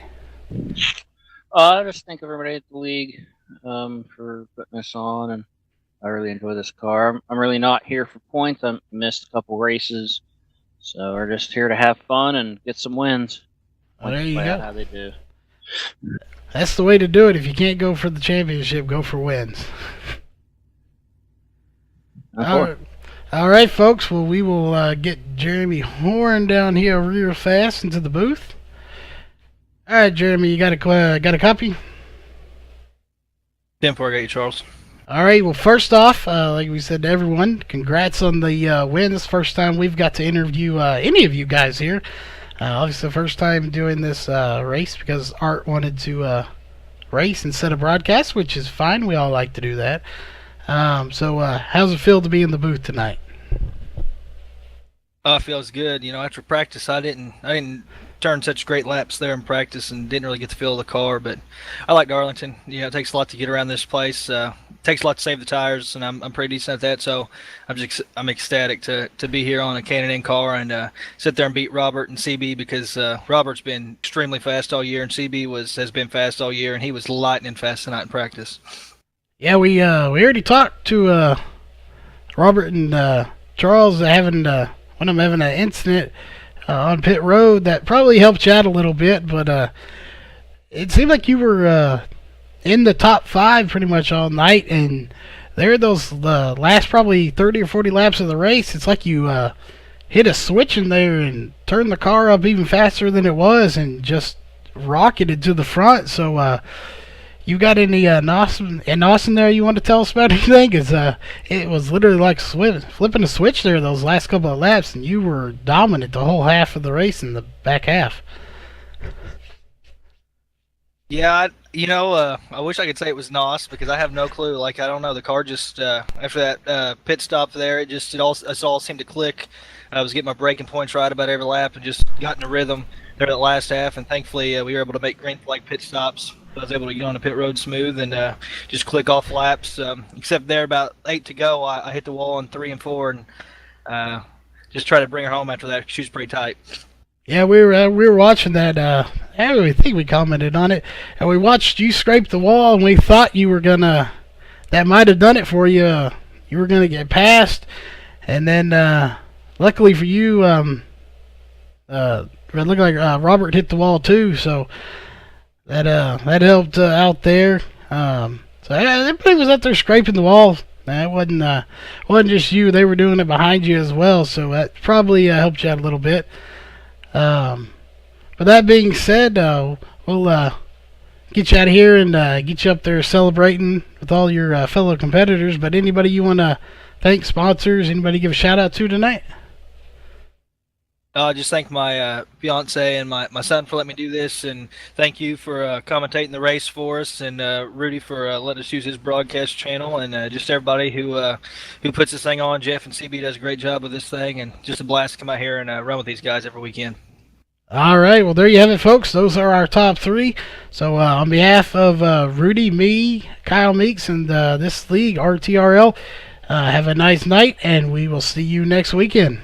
I just thank everybody at the league for putting this on, and I really enjoy this car. I'm really not here for points. I missed a couple races, so we're just here to have fun and get some wins. Well, there you go. How they do. That's the way to do it. If you can't go for the championship, go for wins. All right, folks. Well, we will get Jeremy Horn down here real fast into the booth. All right, Jeremy, you got a copy? 10-4, I got you, Charles. All right. Well, first off, like we said to everyone, congrats on the win. This is the first time we've got to interview any of you guys here. Obviously, the first time doing this race because Art wanted to race instead of broadcast, which is fine. We all like to do that. So, how's it feel to be in the booth tonight? It feels good. You know, after practice, I didn't turn such great laps there in practice and didn't really get the feel of the car. But I like Darlington. You know, it takes a lot to get around this place. It takes a lot to save the tires, and I'm pretty decent at that. So I'm ecstatic to be here on a K&N car and sit there and beat Robert and CB because Robert's been extremely fast all year and CB has been fast all year, and he was lightning fast tonight in practice. Yeah, we already talked to Robert and Charles having one of them having an incident on pit road that probably helped you out a little bit, but it seemed like you were in the top 5 pretty much all night, and there those last probably 30 or 40 laps of the race, it's like you hit a switch in there and turned the car up even faster than it was and just rocketed to the front. So you got any Austin there you want to tell us about anything? Because it was literally like flipping a switch there those last couple of laps, and you were dominant the whole half of the race in the back half. Yeah, I wish I could say it was NOS because I have no clue. Like, I don't know. The car just after that pit stop there, it all seemed to click. I was getting my braking points right about every lap and just got in a rhythm there that last half. And thankfully, we were able to make green flag pit stops. I was able to get on the pit road smooth and just click off laps. Except there, about 8 to go, I hit the wall on 3 and 4 and just try to bring her home after that. She was pretty tight. Yeah, we were watching that. I think we commented on it, and we watched you scrape the wall, and we thought you were gonna. That might have done it for you. You were gonna get past, and then luckily for you, it looked like Robert hit the wall too, so that helped out there. So everybody was out there scraping the wall. It wasn't just you; they were doing it behind you as well. So that probably helped you out a little bit. But that being said, we'll get you out of here and get you up there celebrating with all your fellow competitors. But anybody you want to thank, sponsors, anybody give a shout out to tonight? Just thank my fiance and my son for letting me do this, and thank you for commentating the race for us, and Rudy for letting us use his broadcast channel, and just everybody who puts this thing on. Jeff and CB does a great job with this thing, and just a blast to come out here and run with these guys every weekend. All right, well, there you have it, folks. Those are our top 3. So on behalf of Rudy, me, Kyle Meeks, and this league, RTRL, have a nice night, and we will see you next weekend.